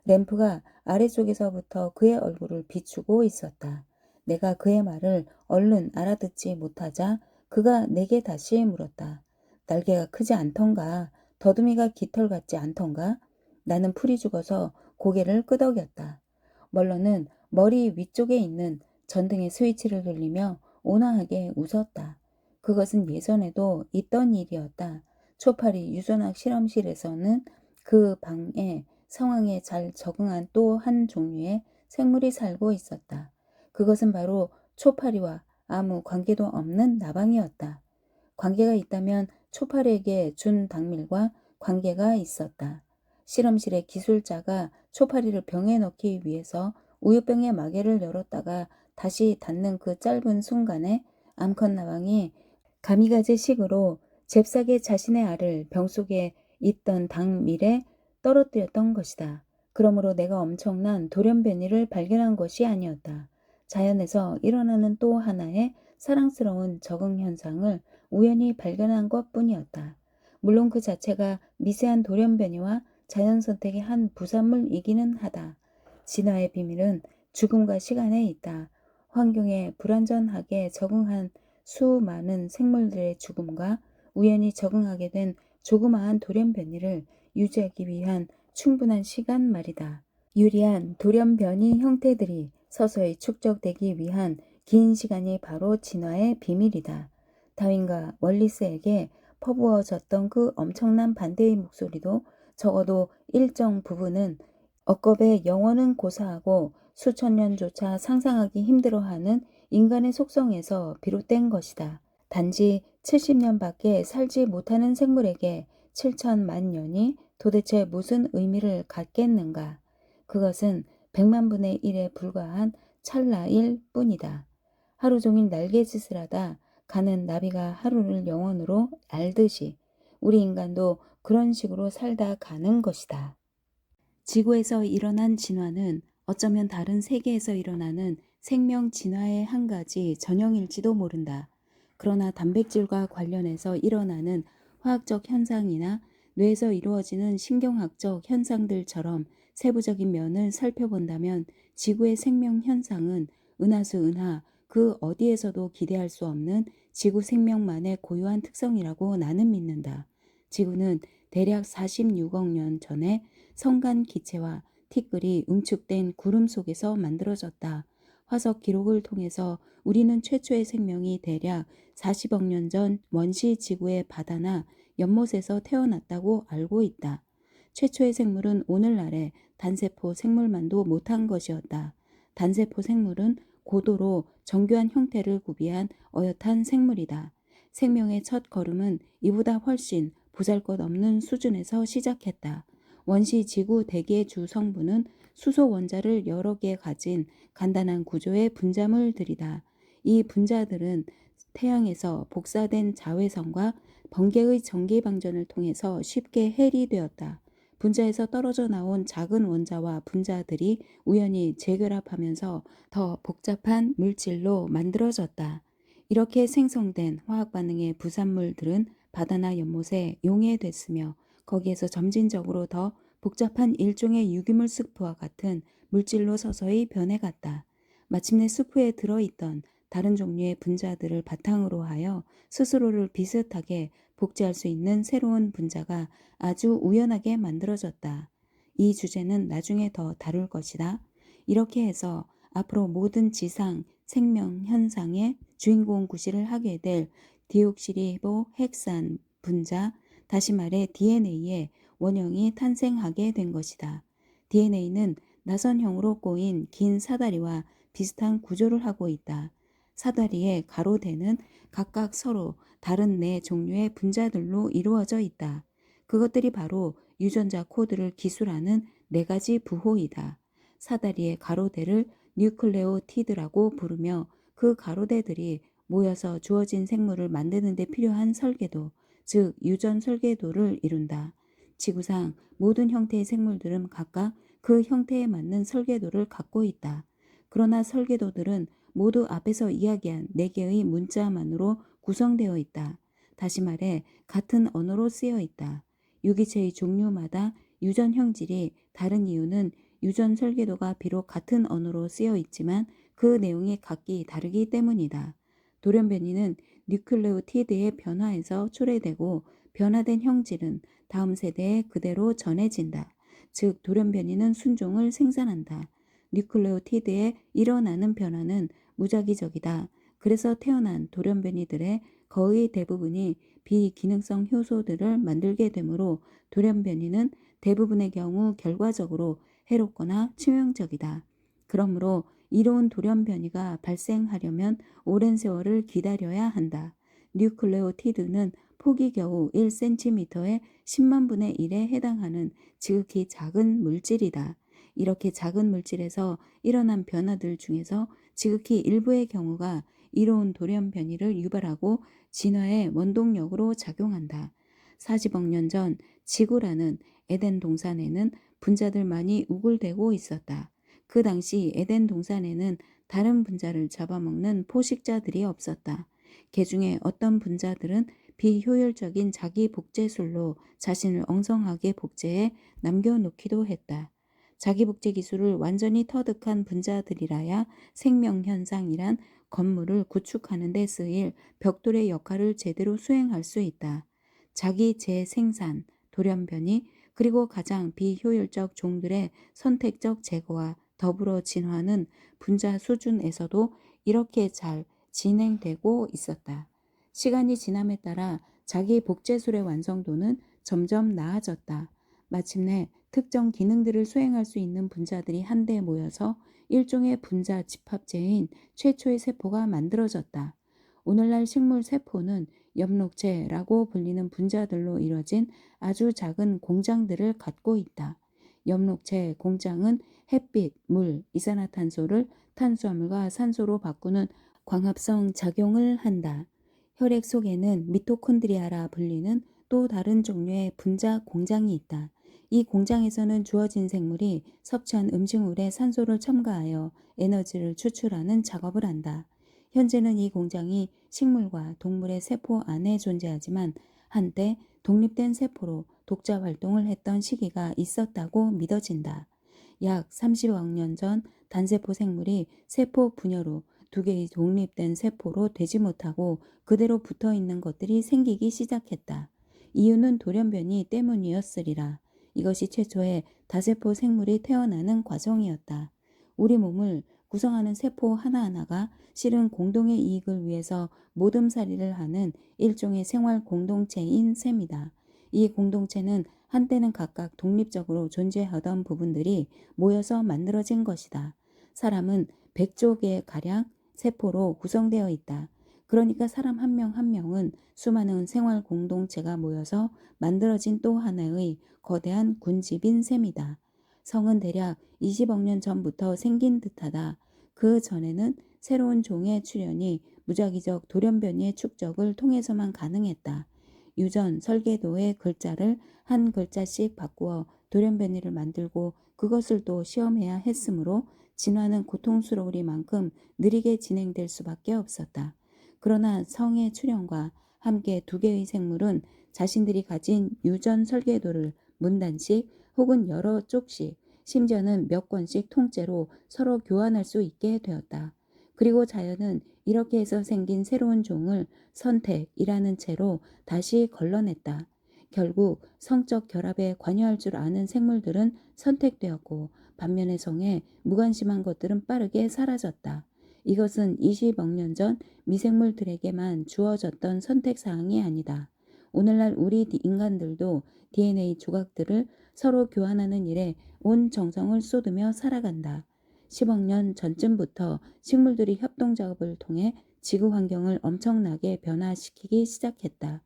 램프가 아래쪽에서부터 그의 얼굴을 비추고 있었다. 내가 그의 말을 얼른 알아듣지 못하자 그가 내게 다시 물었다. 날개가 크지 않던가? 더듬이가 깃털 같지 않던가? 나는 풀이 죽어서 고개를 끄덕였다. 멀러는 머리 위쪽에 있는 전등의 스위치를 돌리며 온화하게 웃었다. 그것은 예전에도 있던 일이었다. 초파리 유전학 실험실에서는 그 방의 상황에 잘 적응한 또 한 종류의 생물이 살고 있었다. 그것은 바로 초파리와 아무 관계도 없는 나방이었다. 관계가 있다면 초파리에게 준 당밀과 관계가 있었다. 실험실의 기술자가 초파리를 병에 넣기 위해서 우유병의 마개를 열었다가 다시 닫는 그 짧은 순간에 암컷 나방이 가미가제식으로 잽싸게 자신의 알을 병 속에 있던 당밀에 떨어뜨렸던 것이다. 그러므로 내가 엄청난 돌연변이를 발견한 것이 아니었다. 자연에서 일어나는 또 하나의 사랑스러운 적응 현상을 우연히 발견한 것뿐이었다. 물론 그 자체가 미세한 돌연변이와 자연 선택의 한 부산물이기는 하다. 진화의 비밀은 죽음과 시간에 있다. 환경에 불완전하게 적응한 수많은 생물들의 죽음과 우연히 적응하게 된 조그마한 돌연변이를 유지하기 위한 충분한 시간 말이다. 유리한 돌연변이 형태들이 서서히 축적되기 위한 긴 시간이 바로 진화의 비밀이다. 다윈과 월리스에게 퍼부어졌던 그 엄청난 반대의 목소리도 적어도 일정 부분은 억겁의 영혼은 고사하고 수천 년조차 상상하기 힘들어하는 인간의 속성에서 비롯된 것이다. 단지 70년밖에 살지 못하는 생물에게 7천만 년이 도대체 무슨 의미를 갖겠는가? 그것은 100만 분의 1에 불과한 찰나일 뿐이다. 하루 종일 날갯짓을 하다 가는 나비가 하루를 영원으로 알듯이 우리 인간도 그런 식으로 살다 가는 것이다. 지구에서 일어난 진화는 어쩌면 다른 세계에서 일어나는 생명 진화의 한 가지 전형일지도 모른다. 그러나 단백질과 관련해서 일어나는 화학적 현상이나 뇌에서 이루어지는 신경학적 현상들처럼 세부적인 면을 살펴본다면 지구의 생명 현상은 은하수 은하 그 어디에서도 기대할 수 없는 지구 생명만의 고유한 특성이라고 나는 믿는다. 지구는 대략 46억 년 전에 성간 기체와 티끌이 응축된 구름 속에서 만들어졌다. 화석 기록을 통해서 우리는 최초의 생명이 대략 40억 년 전 원시 지구의 바다나 연못에서 태어났다고 알고 있다. 최초의 생물은 오늘날의 단세포 생물만도 못한 것이었다. 단세포 생물은 고도로 정교한 형태를 구비한 어엿한 생물이다. 생명의 첫 걸음은 이보다 훨씬 보잘것없는 수준에서 시작했다. 원시 지구 대기의 주 성분은 수소 원자를 여러 개 가진 간단한 구조의 분자물들이다. 이 분자들은 태양에서 복사된 자외선과 번개의 전기방전을 통해서 쉽게 해리되었다. 분자에서 떨어져 나온 작은 원자와 분자들이 우연히 재결합하면서 더 복잡한 물질로 만들어졌다. 이렇게 생성된 화학 반응의 부산물들은 바다나 연못에 용해됐으며 거기에서 점진적으로 더 복잡한 일종의 유기물 스프와 같은 물질로 서서히 변해갔다. 마침내 스프에 들어있던 다른 종류의 분자들을 바탕으로 하여 스스로를 비슷하게 복제할 수 있는 새로운 분자가 아주 우연하게 만들어졌다. 이 주제는 나중에 더 다룰 것이다. 이렇게 해서 앞으로 모든 지상 생명 현상의 주인공 구실을 하게 될 디옥시리보 핵산 분자, 다시 말해 DNA의 원형이 탄생하게 된 것이다. DNA는 나선형으로 꼬인 긴 사다리와 비슷한 구조를 하고 있다. 사다리의 가로대는 각각 서로 다른 네 종류의 분자들로 이루어져 있다. 그것들이 바로 유전자 코드를 기술하는 네 가지 부호이다. 사다리의 가로대를 뉴클레오티드라고 부르며 그 가로대들이 모여서 주어진 생물을 만드는 데 필요한 설계도, 즉 유전 설계도를 이룬다. 지구상 모든 형태의 생물들은 각각 그 형태에 맞는 설계도를 갖고 있다. 그러나 설계도들은 모두 앞에서 이야기한 4개의 문자만으로 구성되어 있다. 다시 말해 같은 언어로 쓰여 있다. 유기체의 종류마다 유전 형질이 다른 이유는 유전 설계도가 비록 같은 언어로 쓰여 있지만 그 내용이 각기 다르기 때문이다. 돌연변이는 뉴클레오티드의 변화에서 초래되고 변화된 형질은 다음 세대에 그대로 전해진다. 즉 돌연변이는 순종을 생산한다. 뉴클레오티드에 일어나는 변화는 무작위적이다. 그래서 태어난 돌연변이들의 거의 대부분이 비기능성 효소들을 만들게 되므로 돌연변이는 대부분의 경우 결과적으로 해롭거나 치명적이다. 그러므로 이로운 돌연변이가 발생하려면 오랜 세월을 기다려야 한다. 뉴클레오티드는 폭이 겨우 1cm의 10만 분의 1에 해당하는 지극히 작은 물질이다. 이렇게 작은 물질에서 일어난 변화들 중에서 지극히 일부의 경우가 이로운 돌연변이를 유발하고 진화의 원동력으로 작용한다. 40억 년 전 지구라는 에덴 동산에는 분자들만이 우글대고 있었다. 그 당시 에덴 동산에는 다른 분자를 잡아먹는 포식자들이 없었다. 개 중에 어떤 분자들은 비효율적인 자기 복제술로 자신을 엉성하게 복제해 남겨놓기도 했다. 자기 복제 기술을 완전히 터득한 분자들이라야 생명현상이란 건물을 구축하는 데 쓰일 벽돌의 역할을 제대로 수행할 수 있다. 자기 재생산, 돌연변이, 그리고 가장 비효율적 종들의 선택적 제거와 더불어 진화는 분자 수준에서도 이렇게 잘 진행되고 있었다. 시간이 지남에 따라 자기 복제술의 완성도는 점점 나아졌다. 마침내 특정 기능들을 수행할 수 있는 분자들이 한데 모여서 일종의 분자 집합체인 최초의 세포가 만들어졌다. 오늘날 식물 세포는 엽록체라고 불리는 분자들로 이뤄진 아주 작은 공장들을 갖고 있다. 엽록체 공장은 햇빛, 물, 이산화탄소를 탄수화물과 산소로 바꾸는 광합성 작용을 한다. 혈액 속에는 미토콘드리아라 불리는 또 다른 종류의 분자 공장이 있다. 이 공장에서는 주어진 생물이 섭취한 음식물에 산소를 첨가하여 에너지를 추출하는 작업을 한다. 현재는 이 공장이 식물과 동물의 세포 안에 존재하지만 한때 독립된 세포로 독자 활동을 했던 시기가 있었다고 믿어진다. 약 30억 년 전 단세포 생물이 세포 분열로 두 개의 독립된 세포로 되지 못하고 그대로 붙어 있는 것들이 생기기 시작했다. 이유는 돌연변이 때문이었으리라. 이것이 최초의 다세포 생물이 태어나는 과정이었다. 우리 몸을 구성하는 세포 하나하나가 실은 공동의 이익을 위해서 모듬살이를 하는 일종의 생활 공동체인 셈이다. 이 공동체는 한때는 각각 독립적으로 존재하던 부분들이 모여서 만들어진 것이다. 사람은 100조 개 가량 세포로 구성되어 있다. 그러니까 사람 한 명 한 명은 수많은 생활 공동체가 모여서 만들어진 또 하나의 거대한 군집인 셈이다. 성은 대략 20억 년 전부터 생긴 듯하다. 그 전에는 새로운 종의 출현이 무작위적 돌연변이의 축적을 통해서만 가능했다. 유전 설계도의 글자를 한 글자씩 바꾸어 돌연변이를 만들고 그것을 또 시험해야 했으므로 진화는 고통스러우리만큼 느리게 진행될 수밖에 없었다. 그러나 성의 출현과 함께 두 개의 생물은 자신들이 가진 유전 설계도를 문단씩 혹은 여러 쪽씩 심지어는 몇 권씩 통째로 서로 교환할 수 있게 되었다. 그리고 자연은 이렇게 해서 생긴 새로운 종을 선택이라는 채로 다시 걸러냈다. 결국 성적 결합에 관여할 줄 아는 생물들은 선택되었고 반면에 성에 무관심한 것들은 빠르게 사라졌다. 이것은 20억 년 전 미생물들에게만 주어졌던 선택사항이 아니다. 오늘날 우리 인간들도 DNA 조각들을 서로 교환하는 일에 온 정성을 쏟으며 살아간다. 10억 년 전쯤부터 식물들이 협동 작업을 통해 지구 환경을 엄청나게 변화시키기 시작했다.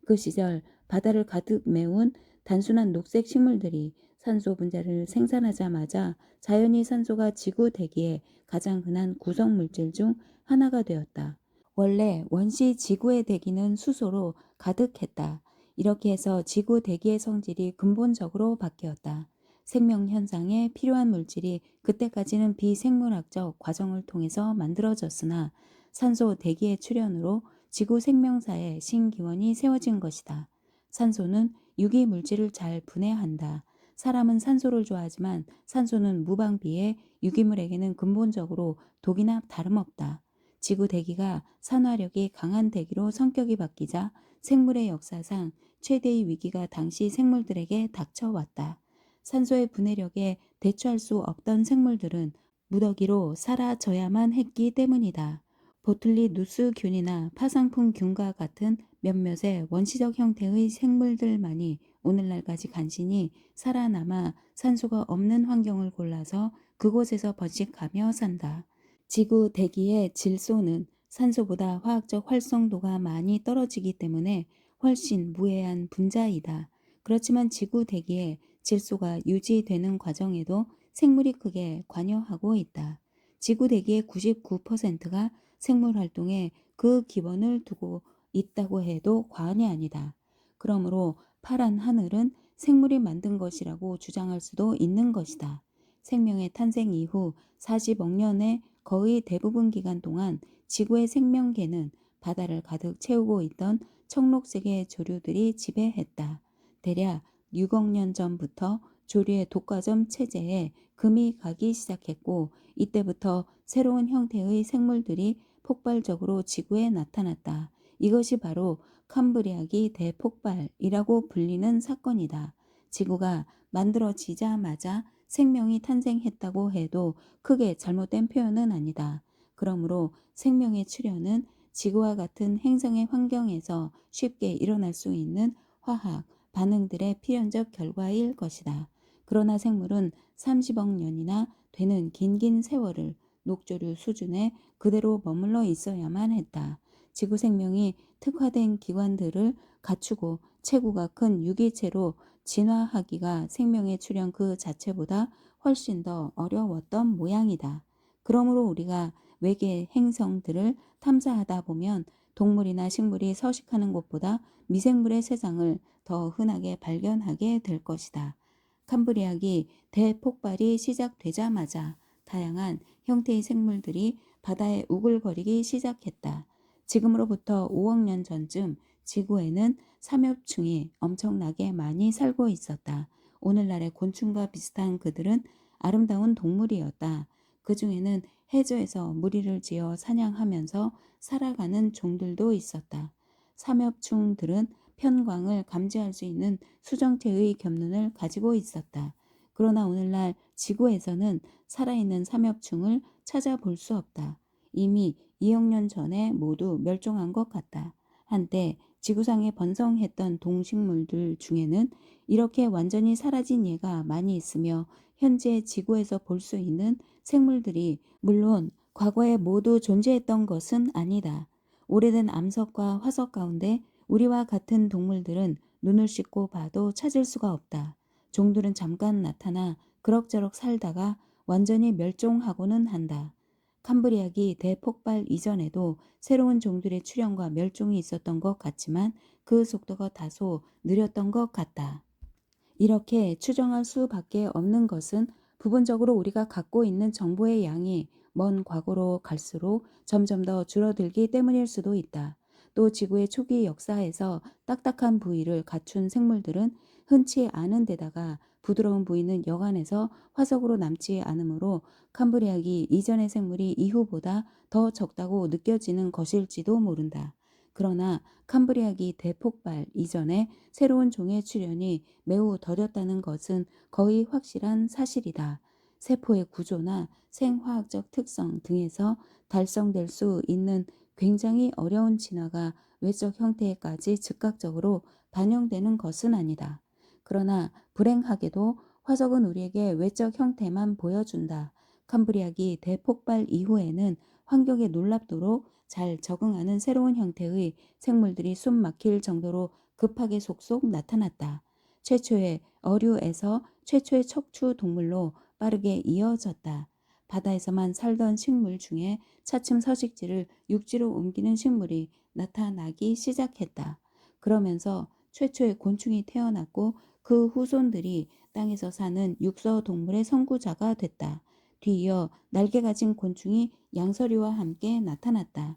그 시절 바다를 가득 메운 단순한 녹색 식물들이 산소 분자를 생산하자마자 자연히 산소가 지구 대기의 가장 흔한 구성 물질 중 하나가 되었다. 원래 원시 지구의 대기는 수소로 가득했다. 이렇게 해서 지구 대기의 성질이 근본적으로 바뀌었다. 생명 현상에 필요한 물질이 그때까지는 비생물학적 과정을 통해서 만들어졌으나 산소 대기의 출현으로 지구 생명사의 신기원이 세워진 것이다. 산소는 유기 물질을 잘 분해한다. 사람은 산소를 좋아하지만 산소는 무방비해 유기물에게는 근본적으로 독이나 다름없다. 지구 대기가 산화력이 강한 대기로 성격이 바뀌자 생물의 역사상 최대의 위기가 당시 생물들에게 닥쳐왔다. 산소의 분해력에 대처할 수 없던 생물들은 무더기로 사라져야만 했기 때문이다. 보틀리누스균이나 파상풍균과 같은 몇몇의 원시적 형태의 생물들만이 오늘날까지 간신히 살아남아 산소가 없는 환경을 골라서 그곳에서 번식하며 산다. 지구 대기의 질소는 산소보다 화학적 활성도가 많이 떨어지기 때문에 훨씬 무해한 분자이다. 그렇지만 지구 대기에 질소가 유지되는 과정에도 생물이 크게 관여하고 있다. 지구 대기의 99%가 생물 활동에 그 기원을 두고 있다고 해도 과언이 아니다. 그러므로 파란 하늘은 생물이 만든 것이라고 주장할 수도 있는 것이다. 생명의 탄생 이후 40억 년의 거의 대부분 기간 동안 지구의 생명계는 바다를 가득 채우고 있던 청록색의 조류들이 지배했다. 대략 6억 년 전부터 조류의 독과점 체제에 금이 가기 시작했고 이때부터 새로운 형태의 생물들이 폭발적으로 지구에 나타났다. 이것이 바로 캄브리아기 대폭발이라고 불리는 사건이다. 지구가 만들어지자마자 생명이 탄생했다고 해도 크게 잘못된 표현은 아니다. 그러므로 생명의 출현은 지구와 같은 행성의 환경에서 쉽게 일어날 수 있는 화학 반응들의 필연적 결과일 것이다. 그러나 생물은 30억 년이나 되는 긴긴 세월을 녹조류 수준에 그대로 머물러 있어야만 했다. 지구 생명이 특화된 기관들을 갖추고 체구가 큰 유기체로 진화하기가 생명의 출현 그 자체보다 훨씬 더 어려웠던 모양이다. 그러므로 우리가 외계 행성들을 탐사하다 보면 동물이나 식물이 서식하는 곳보다 미생물의 세상을 더 흔하게 발견하게 될 것이다. 캄브리아기 대폭발이 시작되자마자 다양한 형태의 생물들이 바다에 우글거리기 시작했다. 지금으로부터 5억 년 전쯤 지구에는 삼엽충이 엄청나게 많이 살고 있었다. 오늘날의 곤충과 비슷한 그들은 아름다운 동물이었다. 그 중에는 해저에서 무리를 지어 사냥하면서 살아가는 종들도 있었다. 삼엽충들은 편광을 감지할 수 있는 수정체의 겹눈을 가지고 있었다. 그러나 오늘날 지구에서는 살아있는 삼엽충을 찾아볼 수 없다. 이미 2억 년 전에 모두 멸종한 것 같다. 한때 지구상에 번성했던 동식물들 중에는 이렇게 완전히 사라진 예가 많이 있으며 현재 지구에서 볼 수 있는 생물들이 물론 과거에 모두 존재했던 것은 아니다. 오래된 암석과 화석 가운데 우리와 같은 동물들은 눈을 씻고 봐도 찾을 수가 없다. 종들은 잠깐 나타나 그럭저럭 살다가 완전히 멸종하고는 한다. 캄브리아기 대폭발 이전에도 새로운 종들의 출현과 멸종이 있었던 것 같지만 그 속도가 다소 느렸던 것 같다. 이렇게 추정할 수밖에 없는 것은 부분적으로 우리가 갖고 있는 정보의 양이 먼 과거로 갈수록 점점 더 줄어들기 때문일 수도 있다. 또 지구의 초기 역사에서 딱딱한 부위를 갖춘 생물들은 흔치 않은 데다가 부드러운 부위는 여간해서 화석으로 남지 않으므로 캄브리아기 이전의 생물이 이후보다 더 적다고 느껴지는 것일지도 모른다. 그러나 캄브리아기 대폭발 이전에 새로운 종의 출현이 매우 더뎠다는 것은 거의 확실한 사실이다. 세포의 구조나 생화학적 특성 등에서 달성될 수 있는 굉장히 어려운 진화가 외적 형태에까지 즉각적으로 반영되는 것은 아니다. 그러나 불행하게도 화석은 우리에게 외적 형태만 보여준다. 캄브리아기 대폭발 이후에는 환경에 놀랍도록 잘 적응하는 새로운 형태의 생물들이 숨 막힐 정도로 급하게 속속 나타났다. 최초의 어류에서 최초의 척추 동물로 빠르게 이어졌다. 바다에서만 살던 식물 중에 차츰 서식지를 육지로 옮기는 식물이 나타나기 시작했다. 그러면서 최초의 곤충이 태어났고 그 후손들이 땅에서 사는 육서 동물의 선구자가 됐다. 뒤이어 날개 가진 곤충이 양서류와 함께 나타났다.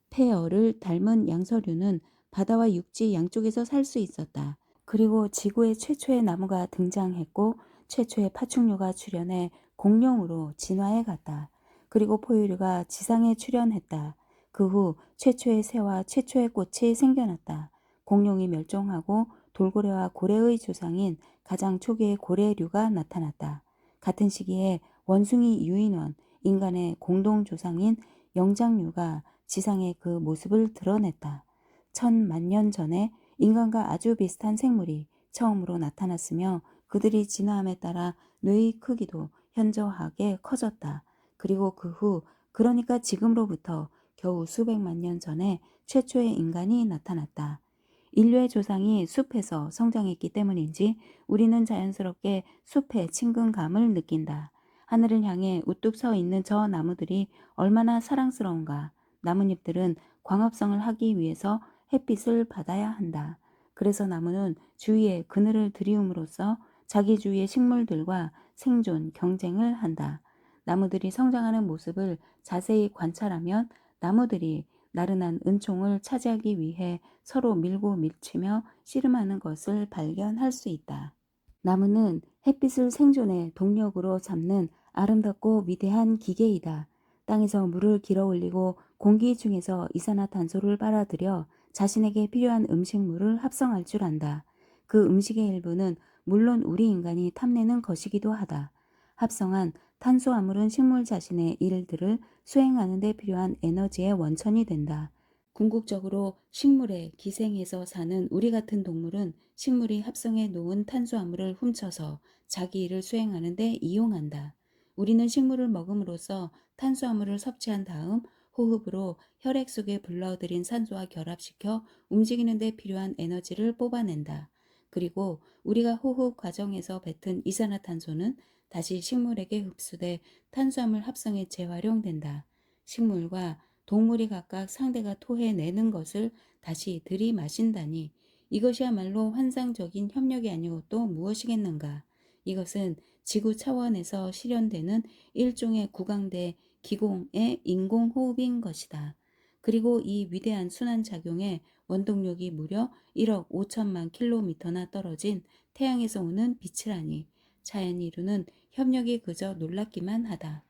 페어를 닮은 양서류는 바다와 육지 양쪽에서 살 수 있었다. 그리고 지구의 최초의 나무가 등장했고 최초의 파충류가 출현해 공룡으로 진화해 갔다. 그리고 포유류가 지상에 출현했다. 그 후 최초의 새와 최초의 꽃이 생겨났다. 공룡이 멸종하고 돌고래와 고래의 조상인 가장 초기의 고래류가 나타났다. 같은 시기에 원숭이 유인원, 인간의 공동 조상인 영장류가 지상의 그 모습을 드러냈다. 1000만 년 전에 인간과 아주 비슷한 생물이 처음으로 나타났으며 그들이 진화함에 따라 뇌의 크기도 현저하게 커졌다. 그리고 그 후, 그러니까 지금으로부터 겨우 수백만 년 전에 최초의 인간이 나타났다. 인류의 조상이 숲에서 성장했기 때문인지 우리는 자연스럽게 숲의 친근감을 느낀다. 하늘을 향해 우뚝 서 있는 저 나무들이 얼마나 사랑스러운가. 나뭇잎들은 광합성을 하기 위해서 햇빛을 받아야 한다. 그래서 나무는 주위에 그늘을 들이움으로써 자기 주위의 식물들과 생존, 경쟁을 한다. 나무들이 성장하는 모습을 자세히 관찰하면 나무들이 나른한 은총을 차지하기 위해 서로 밀고 밀치며 씨름하는 것을 발견할 수 있다. 나무는 햇빛을 생존의 동력으로 잡는 아름답고 위대한 기계이다. 땅에서 물을 길어 올리고 공기 중에서 이산화탄소를 빨아들여 자신에게 필요한 음식물을 합성할 줄 안다. 그 음식의 일부는 물론 우리 인간이 탐내는 것이기도 하다. 합성한 탄수화물은 식물 자신의 일들을 수행하는 데 필요한 에너지의 원천이 된다. 궁극적으로 식물에 기생해서 사는 우리 같은 동물은 식물이 합성해 놓은 탄수화물을 훔쳐서 자기 일을 수행하는 데 이용한다. 우리는 식물을 먹음으로써 탄수화물을 섭취한 다음 호흡으로 혈액 속에 불러들인 산소와 결합시켜 움직이는 데 필요한 에너지를 뽑아낸다. 그리고 우리가 호흡 과정에서 뱉은 이산화탄소는 다시 식물에게 흡수돼 탄수화물 합성에 재활용된다. 식물과 동물이 각각 상대가 토해내는 것을 다시 들이마신다니 이것이야말로 환상적인 협력이 아니고 또 무엇이겠는가. 이것은 지구 차원에서 실현되는 일종의 구강대 기공의 인공호흡인 것이다. 그리고 이 위대한 순환작용의 원동력이 무려 1억 5천만 킬로미터나 떨어진 태양에서 오는 빛이라니 자연이 이루는 협력이 그저 놀랍기만 하다.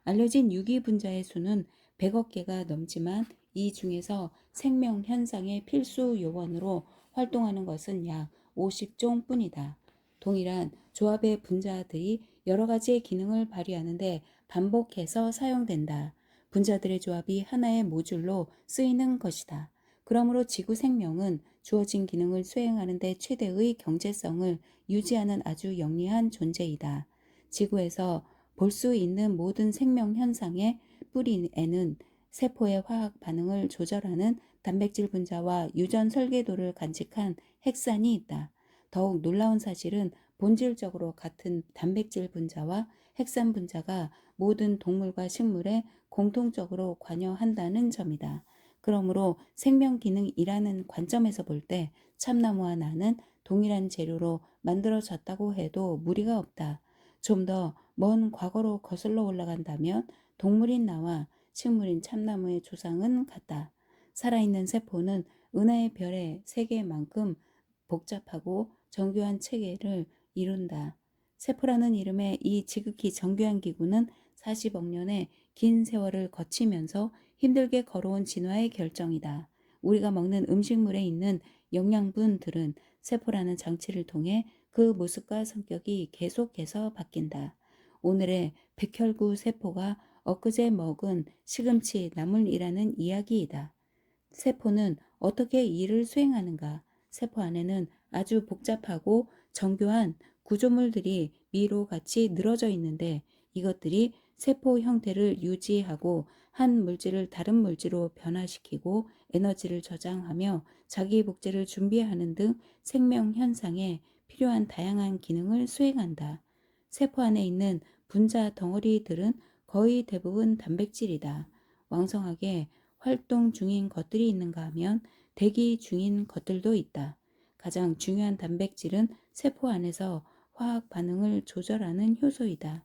알려진 유기분자의 수는 100억 개가 넘지만 이 중에서 생명 현상의 필수 요원으로 활동하는 것은 약 50종 뿐이다. 동일한 조합의 분자들이 여러 가지의 기능을 발휘하는데 반복해서 사용된다. 분자들의 조합이 하나의 모듈로 쓰이는 것이다. 그러므로 지구 생명은 주어진 기능을 수행하는 데 최대의 경제성을 유지하는 아주 영리한 존재이다. 지구에서 볼 수 있는 모든 생명 현상의 뿌리에는 세포의 화학 반응을 조절하는 단백질 분자와 유전 설계도를 간직한 핵산이 있다. 더욱 놀라운 사실은 본질적으로 같은 단백질 분자와 핵산 분자가 모든 동물과 식물에 공통적으로 관여한다는 점이다. 그러므로 생명 기능이라는 관점에서 볼 때 참나무와 나는 동일한 재료로 만들어졌다고 해도 무리가 없다. 좀 더 먼 과거로 거슬러 올라간다면 동물인 나와 식물인 참나무의 조상은 같다. 살아있는 세포는 은하의 별의 세계만큼 복잡하고 정교한 체계를 이룬다. 세포라는 이름의 이 지극히 정교한 기구는 40억 년의 긴 세월을 거치면서 힘들게 걸어온 진화의 결정이다. 우리가 먹는 음식물에 있는 영양분들은 세포라는 장치를 통해 그 모습과 성격이 계속해서 바뀐다. 오늘의 백혈구 세포가 엊그제 먹은 시금치 나물이라는 이야기이다. 세포는 어떻게 일을 수행하는가? 세포 안에는 아주 복잡하고 정교한 구조물들이 미로 같이 늘어져 있는데 이것들이 세포 형태를 유지하고 한 물질을 다른 물질로 변화시키고 에너지를 저장하며 자기 복제를 준비하는 등 생명 현상에 필요한 다양한 기능을 수행한다. 세포 안에 있는 분자 덩어리들은 거의 대부분 단백질이다. 왕성하게 활동 중인 것들이 있는가 하면 대기 중인 것들도 있다. 가장 중요한 단백질은 세포 안에서 화학 반응을 조절하는 효소이다.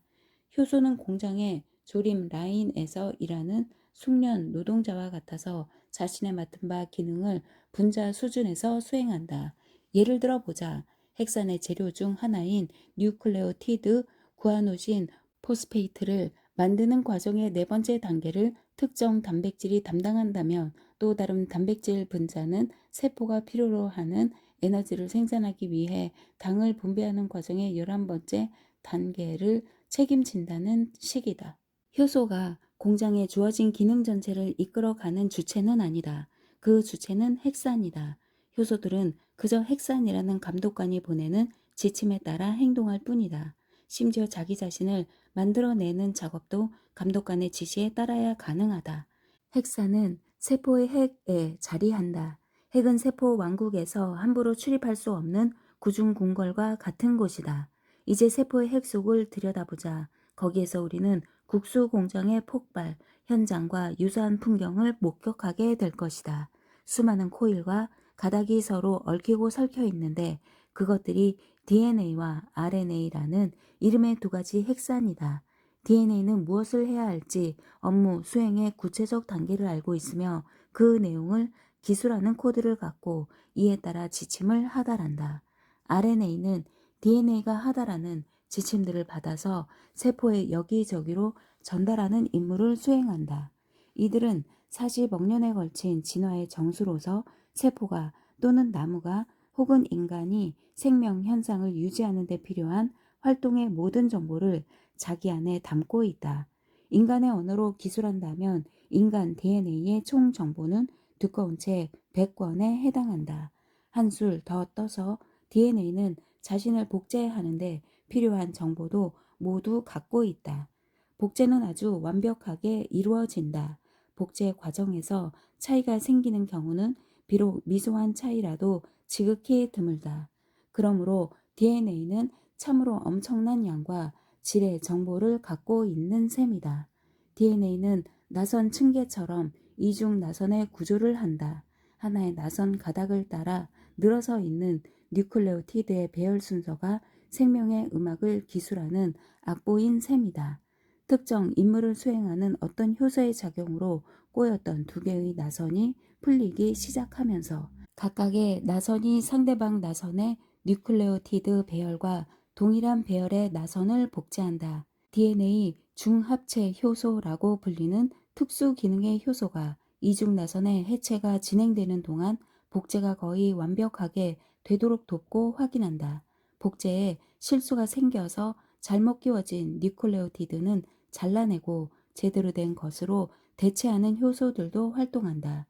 효소는 공장의 조림 라인에서 일하는 숙련 노동자와 같아서 자신의 맡은 바 기능을 분자 수준에서 수행한다. 예를 들어 보자. 핵산의 재료 중 하나인 뉴클레오티드 구아노신 포스페이트를 만드는 과정의 네 번째 단계를 특정 단백질이 담당한다면 또 다른 단백질 분자는 세포가 필요로 하는 에너지를 생산하기 위해 당을 분배하는 과정의 11번째 단계를 책임진다는 식이다. 효소가 공장에 주어진 기능 전체를 이끌어가는 주체는 아니다. 그 주체는 핵산이다. 효소들은 그저 핵산이라는 감독관이 보내는 지침에 따라 행동할 뿐이다. 심지어 자기 자신을 만들어내는 작업도 감독관의 지시에 따라야 가능하다. 핵산은 세포의 핵에 자리한다. 핵은 세포 왕국에서 함부로 출입할 수 없는 구중궁궐과 같은 곳이다. 이제 세포의 핵 속을 들여다보자. 거기에서 우리는 국수 공장의 폭발 현장과 유사한 풍경을 목격하게 될 것이다. 수많은 코일과 가닥이 서로 얽히고 설켜 있는데 그것들이 DNA와 RNA라는 이름의 두 가지 핵산이다. DNA는 무엇을 해야 할지 업무 수행의 구체적 단계를 알고 있으며 그 내용을 기술하는 코드를 갖고 이에 따라 지침을 하달한다. RNA는 DNA가 하달하는 지침들을 받아서 세포의 여기저기로 전달하는 임무를 수행한다. 이들은 40억 년에 걸친 진화의 정수로서 세포가 또는 나무가 혹은 인간이 생명 현상을 유지하는 데 필요한 활동의 모든 정보를 자기 안에 담고 있다. 인간의 언어로 기술한다면 인간 DNA의 총 정보는 두꺼운 책 100권에 해당한다. 한술 더 떠서 DNA는 자신을 복제하는데 필요한 정보도 모두 갖고 있다. 복제는 아주 완벽하게 이루어진다. 복제 과정에서 차이가 생기는 경우는 비록 미소한 차이라도 지극히 드물다. 그러므로 DNA는 참으로 엄청난 양과 질의 정보를 갖고 있는 셈이다. DNA는 나선 층계처럼 이중 나선의 구조를 한다. 하나의 나선 가닥을 따라 늘어서 있는 뉴클레오티드의 배열 순서가 생명의 음악을 기술하는 악보인 셈이다. 특정 임무를 수행하는 어떤 효소의 작용으로 꼬였던 두 개의 나선이 풀리기 시작하면서 각각의 나선이 상대방 나선의 뉴클레오티드 배열과 동일한 배열의 나선을 복제한다. DNA 중합체 효소라고 불리는 특수 기능의 효소가 이중 나선의 해체가 진행되는 동안 복제가 거의 완벽하게 되도록 돕고 확인한다. 복제에 실수가 생겨서 잘못 끼워진 뉴클레오티드는 잘라내고 제대로 된 것으로 대체하는 효소들도 활동한다.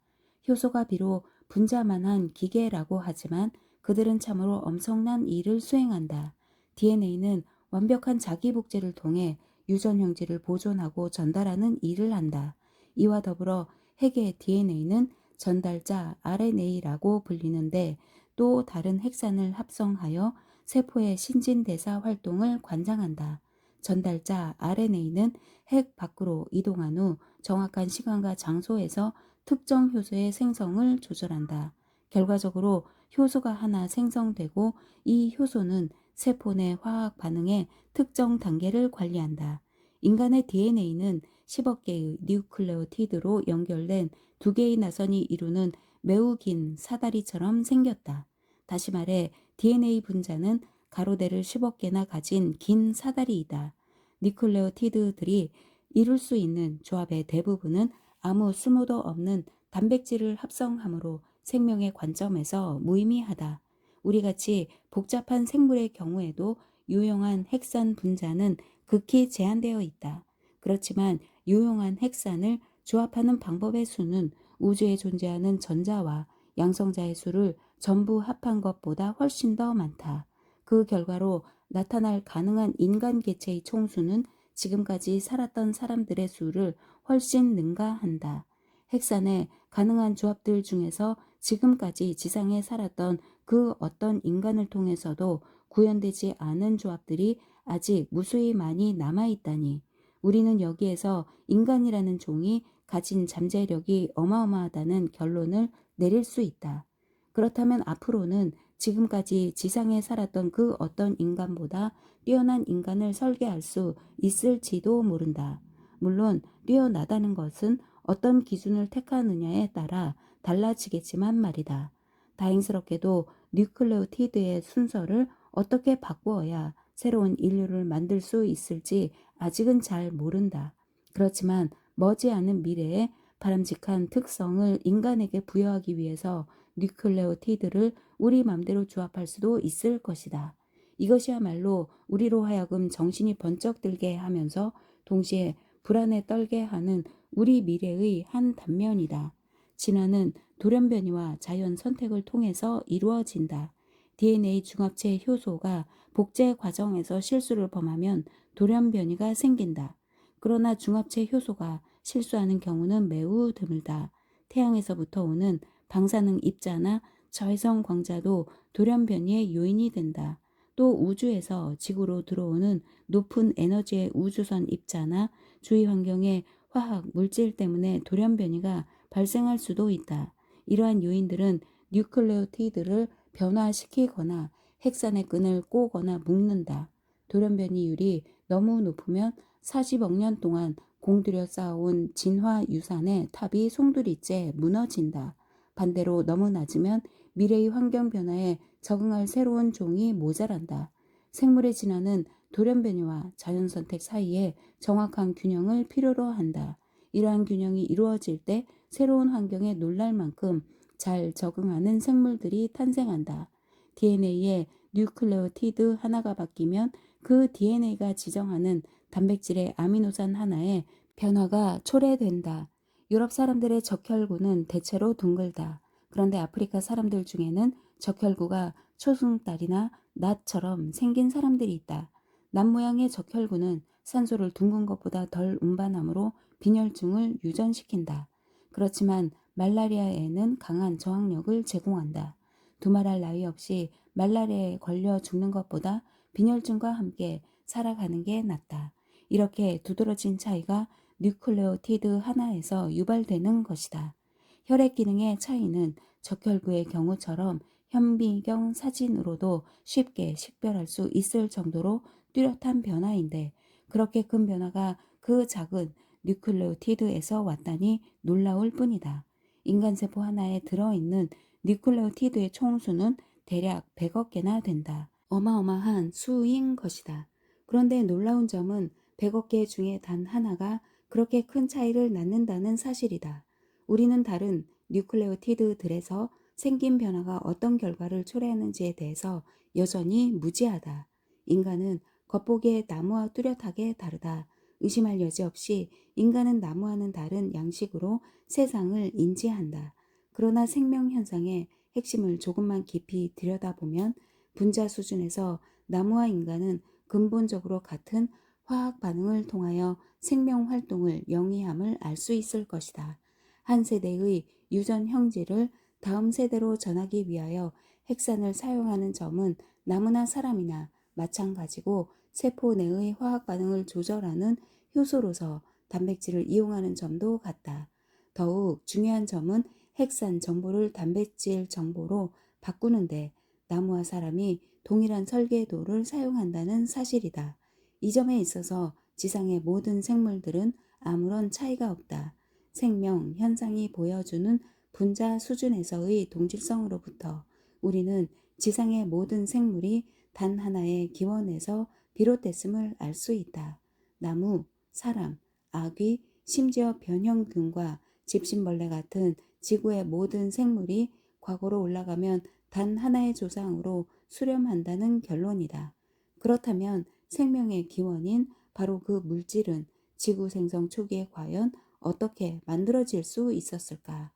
효소가 비록 분자만한 기계라고 하지만 그들은 참으로 엄청난 일을 수행한다. DNA는 완벽한 자기 복제를 통해 유전 형질을 보존하고 전달하는 일을 한다. 이와 더불어 핵의 DNA는 전달자 RNA라고 불리는데 또 다른 핵산을 합성하여 세포의 신진대사 활동을 관장한다. 전달자 RNA는 핵 밖으로 이동한 후 정확한 시간과 장소에서 특정 효소의 생성을 조절한다. 결과적으로 효소가 하나 생성되고 이 효소는 세포 내 화학 반응의 특정 단계를 관리한다. 인간의 DNA는 10억 개의 뉴클레오티드로 연결된 두 개의 나선이 이루는 매우 긴 사다리처럼 생겼다. 다시 말해 DNA 분자는 가로대를 10억 개나 가진 긴 사다리이다. 니클레오티드들이 이룰 수 있는 조합의 대부분은 아무 쓸모도 없는 단백질을 합성함으로 생명의 관점에서 무의미하다. 우리같이 복잡한 생물의 경우에도 유용한 핵산 분자는 극히 제한되어 있다. 그렇지만 유용한 핵산을 조합하는 방법의 수는 우주에 존재하는 전자와 양성자의 수를 전부 합한 것보다 훨씬 더 많다. 그 결과로 나타날 가능한 인간 개체의 총수는 지금까지 살았던 사람들의 수를 훨씬 능가한다. 핵산의 가능한 조합들 중에서 지금까지 지상에 살았던 그 어떤 인간을 통해서도 구현되지 않은 조합들이 아직 무수히 많이 남아있다니 우리는 여기에서 인간이라는 종이 가진 잠재력이 어마어마하다는 결론을 내릴 수 있다. 그렇다면 앞으로는 지금까지 지상에 살았던 그 어떤 인간보다 뛰어난 인간을 설계할 수 있을지도 모른다. 물론 뛰어나다는 것은 어떤 기준을 택하느냐에 따라 달라지겠지만 말이다. 다행스럽게도 뉴클레오티드의 순서를 어떻게 바꾸어야 새로운 인류를 만들 수 있을지 아직은 잘 모른다. 그렇지만 머지않은 미래에 바람직한 특성을 인간에게 부여하기 위해서 뉴클레오티드를 우리 맘대로 조합할 수도 있을 것이다. 이것이야말로 우리로 하여금 정신이 번쩍 들게 하면서 동시에 불안에 떨게 하는 우리 미래의 한 단면이다. 진화는 돌연변이와 자연 선택을 통해서 이루어진다. DNA 중합체 효소가 복제 과정에서 실수를 범하면 돌연변이가 생긴다. 그러나 중합체 효소가 실수하는 경우는 매우 드물다. 태양에서부터 오는 방사능 입자나 저해성 광자도 돌연변이의 요인이 된다. 또 우주에서 지구로 들어오는 높은 에너지의 우주선 입자나 주위 환경의 화학, 물질 때문에 돌연변이가 발생할 수도 있다. 이러한 요인들은 뉴클레오티드를 변화시키거나 핵산의 끈을 꼬거나 묶는다. 돌연변이율이 너무 높으면 40억 년 동안 공들여 쌓아온 진화 유산의 탑이 송두리째 무너진다. 반대로 너무 낮으면 미래의 환경 변화에 적응할 새로운 종이 모자란다. 생물의 진화는 돌연변이와 자연선택 사이에 정확한 균형을 필요로 한다. 이러한 균형이 이루어질 때 새로운 환경에 놀랄 만큼 잘 적응하는 생물들이 탄생한다. DNA의 뉴클레오티드 하나가 바뀌면 그 DNA가 지정하는 단백질의 아미노산 하나에 변화가 초래된다. 유럽 사람들의 적혈구는 대체로 둥글다. 그런데 아프리카 사람들 중에는 적혈구가 초승달이나 낫처럼 생긴 사람들이 있다. 낫 모양의 적혈구는 산소를 둥근 것보다 덜 운반하므로 빈혈증을 유전시킨다. 그렇지만 말라리아에는 강한 저항력을 제공한다. 두말할 나위 없이 말라리아에 걸려 죽는 것보다 빈혈증과 함께 살아가는 게 낫다. 이렇게 두드러진 차이가 뉴클레오티드 하나에서 유발되는 것이다. 혈액 기능의 차이는 적혈구의 경우처럼 현미경 사진으로도 쉽게 식별할 수 있을 정도로 뚜렷한 변화인데 그렇게 큰 변화가 그 작은 뉴클레오티드에서 왔다니 놀라울 뿐이다. 인간세포 하나에 들어있는 뉴클레오티드의 총수는 대략 100억 개나 된다. 어마어마한 수인 것이다. 그런데 놀라운 점은 100억 개 중에 단 하나가 그렇게 큰 차이를 낳는다는 사실이다. 우리는 다른 뉴클레오티드들에서 생긴 변화가 어떤 결과를 초래하는지에 대해서 여전히 무지하다. 인간은 겉보기에 나무와 뚜렷하게 다르다. 의심할 여지 없이 인간은 나무와는 다른 양식으로 세상을 인지한다. 그러나 생명 현상의 핵심을 조금만 깊이 들여다보면 분자 수준에서 나무와 인간은 근본적으로 같은 화학 반응을 통하여 생명 활동을 영위함을 알 수 있을 것이다. 한 세대의 유전 형질을 다음 세대로 전하기 위하여 핵산을 사용하는 점은 나무나 사람이나 마찬가지고 세포 내의 화학 반응을 조절하는 효소로서 단백질을 이용하는 점도 같다. 더욱 중요한 점은 핵산 정보를 단백질 정보로 바꾸는데 나무와 사람이 동일한 설계도를 사용한다는 사실이다. 이 점에 있어서 지상의 모든 생물들은 아무런 차이가 없다. 생명, 현상이 보여주는 분자 수준에서의 동질성으로부터 우리는 지상의 모든 생물이 단 하나의 기원에서 비롯됐음을 알 수 있다. 나무, 사람, 아귀, 심지어 변형균과 집신벌레 같은 지구의 모든 생물이 과거로 올라가면 단 하나의 조상으로 수렴한다는 결론이다. 그렇다면 생명의 기원인 바로 그 물질은 지구 생성 초기에 과연 어떻게 만들어질 수 있었을까?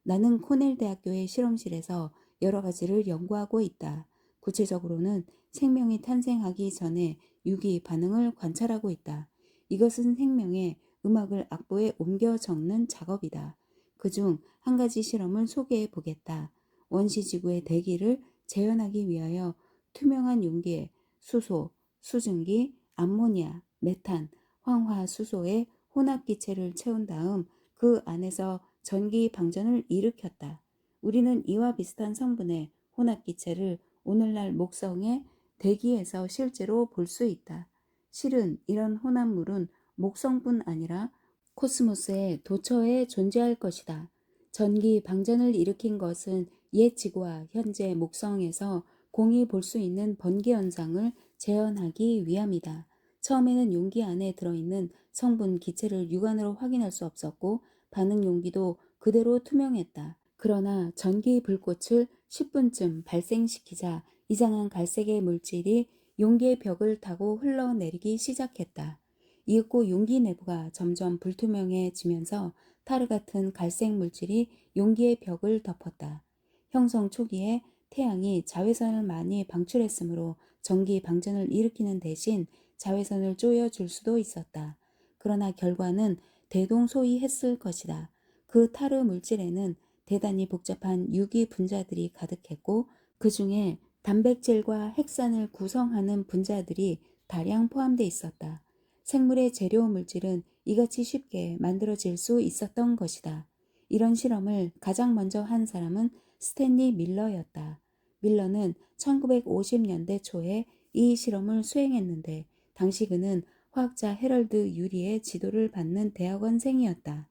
나는 코넬 대학교의 실험실에서 여러 가지를 연구하고 있다. 구체적으로는 생명이 탄생하기 전에 유기 반응을 관찰하고 있다. 이것은 생명의 음악을 악보에 옮겨 적는 작업이다. 그중 한 가지 실험을 소개해 보겠다. 원시지구의 대기를 재현하기 위하여 투명한 용기에 수소, 수증기, 암모니아, 메탄, 황화수소의 혼합기체를 채운 다음 그 안에서 전기 방전을 일으켰다. 우리는 이와 비슷한 성분의 혼합기체를 오늘날 목성의 대기에서 실제로 볼 수 있다. 실은 이런 혼합물은 목성뿐 아니라 코스모스의 도처에 존재할 것이다. 전기 방전을 일으킨 것은 옛 지구와 현재 목성에서 공히 볼 수 있는 번개 현상을 재현하기 위함이다. 처음에는 용기 안에 들어있는 성분 기체를 육안으로 확인할 수 없었고 반응 용기도 그대로 투명했다. 그러나 전기 불꽃을 10분쯤 발생시키자 이상한 갈색의 물질이 용기의 벽을 타고 흘러내리기 시작했다. 이윽고 용기 내부가 점점 불투명해지면서 타르 같은 갈색 물질이 용기의 벽을 덮었다. 형성 초기에 태양이 자외선을 많이 방출했으므로 전기 방전을 일으키는 대신 자외선을 쪼여줄 수도 있었다. 그러나 결과는 대동소이했을 것이다. 그 타르 물질에는 대단히 복잡한 유기 분자들이 가득했고 그 중에 단백질과 핵산을 구성하는 분자들이 다량 포함되어 있었다. 생물의 재료 물질은 이같이 쉽게 만들어질 수 있었던 것이다. 이런 실험을 가장 먼저 한 사람은 스탠리 밀러였다. 밀러는 1950년대 초에 이 실험을 수행했는데 당시 그는 화학자 헤럴드 유리의 지도를 받는 대학원생이었다.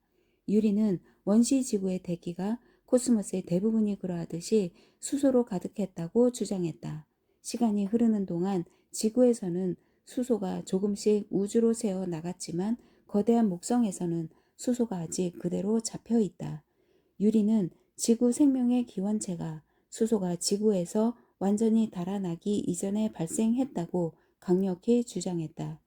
유리는 원시 지구의 대기가 코스모스의 대부분이 그러하듯이 수소로 가득했다고 주장했다. 시간이 흐르는 동안 지구에서는 수소가 조금씩 우주로 새어 나갔지만 거대한 목성에서는 수소가 아직 그대로 잡혀 있다. 유리는 지구 생명의 기원체가 수소가 지구에서 완전히 달아나기 이전에 발생했다고 강력히 주장했다.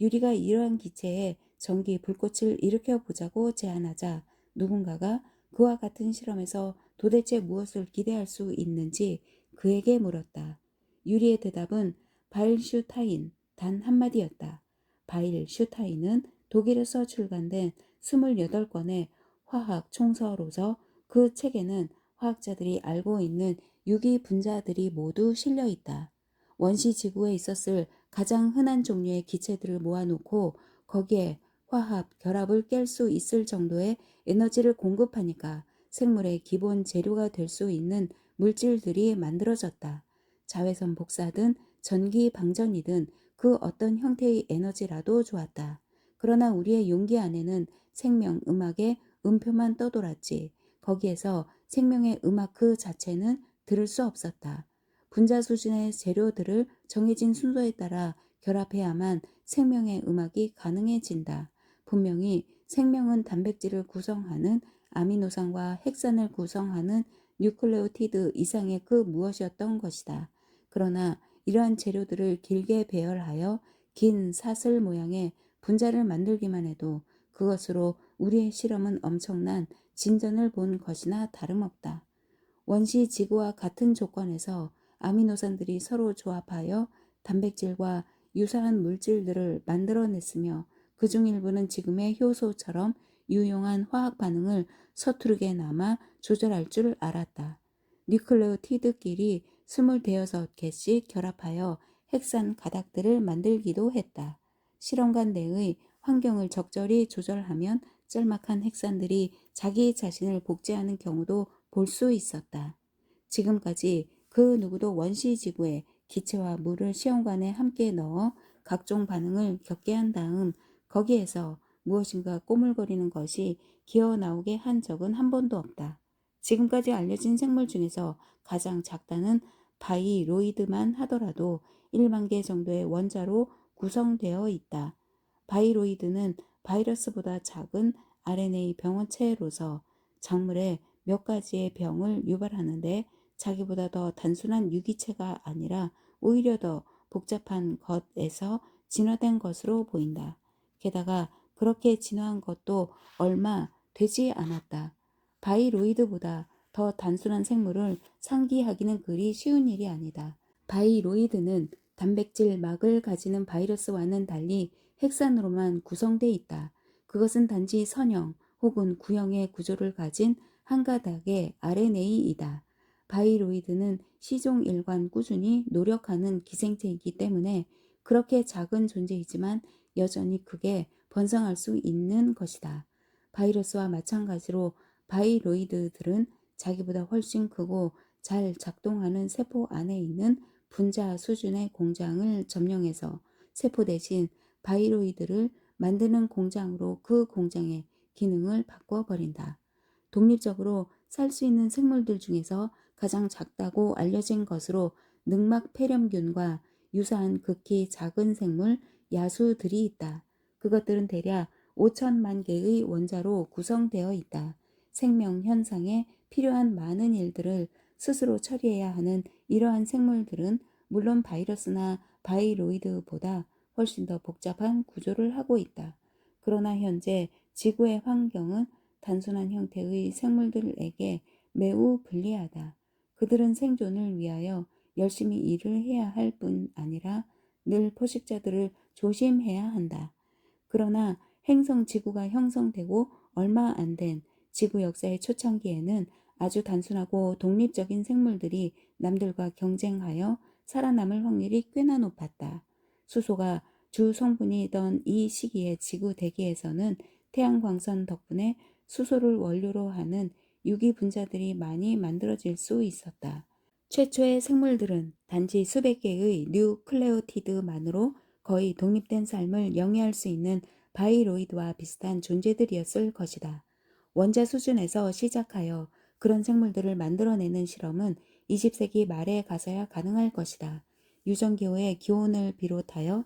유리가 이러한 기체에 전기 불꽃을 일으켜 보자고 제안하자 누군가가 그와 같은 실험에서 도대체 무엇을 기대할 수 있는지 그에게 물었다. 유리의 대답은 바일슈타인 단 한마디였다. 바일슈타인은 독일에서 출간된 28권의 화학 총서로서 그 책에는 화학자들이 알고 있는 유기 분자들이 모두 실려 있다. 원시 지구에 있었을 가장 흔한 종류의 기체들을 모아놓고 거기에 화합, 결합을 깰 수 있을 정도의 에너지를 공급하니까 생물의 기본 재료가 될 수 있는 물질들이 만들어졌다. 자외선 복사든 전기 방전이든 그 어떤 형태의 에너지라도 좋았다. 그러나 우리의 용기 안에는 생명 음악의 음표만 떠돌았지. 거기에서 생명의 음악 그 자체는 들을 수 없었다. 분자 수준의 재료들을 정해진 순서에 따라 결합해야만 생명의 음악이 가능해진다. 분명히 생명은 단백질을 구성하는 아미노산과 핵산을 구성하는 뉴클레오티드 이상의 그 무엇이었던 것이다. 그러나 이러한 재료들을 길게 배열하여 긴 사슬 모양의 분자를 만들기만 해도 그것으로 우리의 실험은 엄청난 진전을 본 것이나 다름없다. 원시 지구와 같은 조건에서 아미노산들이 서로 조합하여 단백질과 유사한 물질들을 만들어냈으며 그중 일부는 지금의 효소처럼 유용한 화학 반응을 서투르게 남아 조절할 줄 알았다. 뉴클레오티드끼리 26개씩 결합하여 핵산 가닥들을 만들기도 했다. 실험관 내의 환경을 적절히 조절하면 짤막한 핵산들이 자기 자신을 복제하는 경우도 볼 수 있었다. 지금까지 그 누구도 원시 지구에 기체와 물을 시험관에 함께 넣어 각종 반응을 겪게 한 다음 거기에서 무엇인가 꼬물거리는 것이 기어 나오게 한 적은 한 번도 없다. 지금까지 알려진 생물 중에서 가장 작다는 바이로이드만 하더라도 1만 개 정도의 원자로 구성되어 있다. 바이로이드는 바이러스보다 작은 RNA 병원체로서 작물에 몇 가지의 병을 유발하는데 자기보다 더 단순한 유기체가 아니라 오히려 더 복잡한 것에서 진화된 것으로 보인다. 게다가 그렇게 진화한 것도 얼마 되지 않았다. 바이로이드보다 더 단순한 생물을 상기하기는 그리 쉬운 일이 아니다. 바이로이드는 단백질 막을 가지는 바이러스와는 달리 핵산으로만 구성돼 있다. 그것은 단지 선형 혹은 구형의 구조를 가진 한 가닥의 RNA이다. 바이로이드는 시종 일관 꾸준히 노력하는 기생체이기 때문에 그렇게 작은 존재이지만 여전히 크게 번성할 수 있는 것이다. 바이러스와 마찬가지로 바이로이드들은 자기보다 훨씬 크고 잘 작동하는 세포 안에 있는 분자 수준의 공장을 점령해서 세포 대신 바이로이드를 만드는 공장으로 그 공장의 기능을 바꿔버린다. 독립적으로 살 수 있는 생물들 중에서 가장 작다고 알려진 것으로 늑막 폐렴균과 유사한 극히 작은 생물 야수들이 있다. 그것들은 대략 5천만 개의 원자로 구성되어 있다. 생명 현상에 필요한 많은 일들을 스스로 처리해야 하는 이러한 생물들은 물론 바이러스나 바이로이드보다 훨씬 더 복잡한 구조를 하고 있다. 그러나 현재 지구의 환경은 단순한 형태의 생물들에게 매우 불리하다. 그들은 생존을 위하여 열심히 일을 해야 할 뿐 아니라 늘 포식자들을 조심해야 한다. 그러나 행성 지구가 형성되고 얼마 안 된 지구 역사의 초창기에는 아주 단순하고 독립적인 생물들이 남들과 경쟁하여 살아남을 확률이 꽤나 높았다. 수소가 주 성분이던 이 시기의 지구 대기에서는 태양광선 덕분에 수소를 원료로 하는 유기 분자들이 많이 만들어질 수 있었다. 최초의 생물들은 단지 수백 개의 뉴클레오티드만으로 거의 독립된 삶을 영위할 수 있는 바이로이드와 비슷한 존재들이었을 것이다. 원자 수준에서 시작하여 그런 생물들을 만들어내는 실험은 20세기 말에 가서야 가능할 것이다. 유전기호의 기원을 비롯하여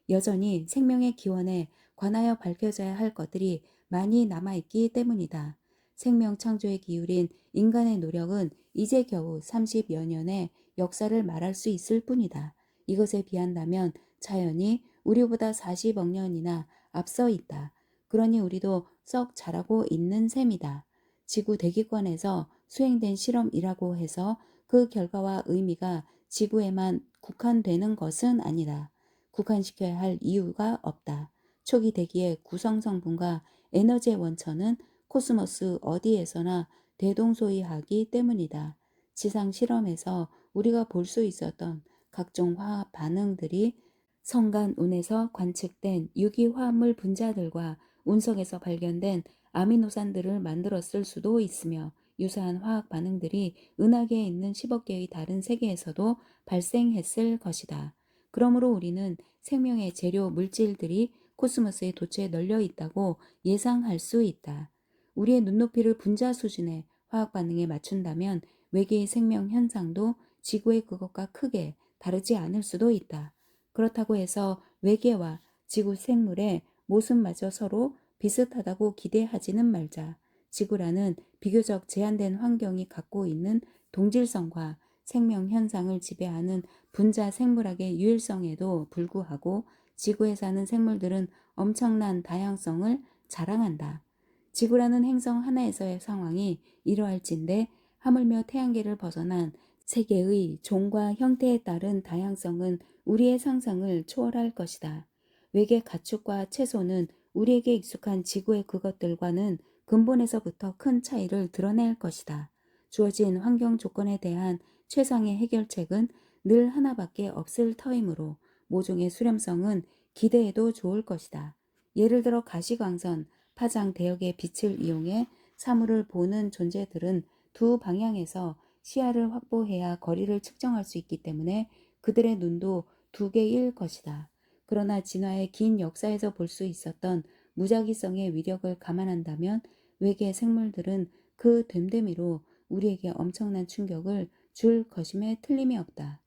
여전히 생명의 기원에 관하여 밝혀져야 할 것들이 많이 남아있기 때문이다. 생명 창조에 기울인 인간의 노력은 이제 겨우 30여 년의 역사를 말할 수 있을 뿐이다. 이것에 비한다면 자연이 우리보다 40억 년이나 앞서 있다. 그러니 우리도 썩 잘하고 있는 셈이다. 지구 대기권에서 수행된 실험이라고 해서 그 결과와 의미가 지구에만 국한되는 것은 아니다. 국한시켜야 할 이유가 없다. 초기 대기의 구성 성분과 에너지의 원천은 코스모스 어디에서나 대동소이하기 때문이다. 지상 실험에서 우리가 볼 수 있었던 각종 화학 반응들이 성간운에서 관측된 유기화합물 분자들과 운석에서 발견된 아미노산들을 만들었을 수도 있으며 유사한 화학 반응들이 은하계에 있는 10억 개의 다른 세계에서도 발생했을 것이다. 그러므로 우리는 생명의 재료 물질들이 코스모스의 도처에 널려 있다고 예상할 수 있다. 우리의 눈높이를 분자 수준의 화학 반응에 맞춘다면 외계의 생명 현상도 지구의 그것과 크게 다르지 않을 수도 있다. 그렇다고 해서 외계와 지구 생물의 모습마저 서로 비슷하다고 기대하지는 말자. 지구라는 비교적 제한된 환경이 갖고 있는 동질성과 생명 현상을 지배하는 분자 생물학의 유일성에도 불구하고 지구에 사는 생물들은 엄청난 다양성을 자랑한다. 지구라는 행성 하나에서의 상황이 이러할진데 하물며 태양계를 벗어난 세계의 종과 형태에 따른 다양성은 우리의 상상을 초월할 것이다. 외계 가축과 채소는 우리에게 익숙한 지구의 그것들과는 근본에서부터 큰 차이를 드러낼 것이다. 주어진 환경 조건에 대한 최상의 해결책은 늘 하나밖에 없을 터이므로 모종의 수렴성은 기대해도 좋을 것이다. 예를 들어 가시광선, 파장 대역의 빛을 이용해 사물을 보는 존재들은 두 방향에서 시야를 확보해야 거리를 측정할 수 있기 때문에 그들의 눈도 두 개일 것이다. 그러나 진화의 긴 역사에서 볼 수 있었던 무작위성의 위력을 감안한다면 외계 생물들은 그 됨됨이로 우리에게 엄청난 충격을 줄 것임에 틀림이 없다.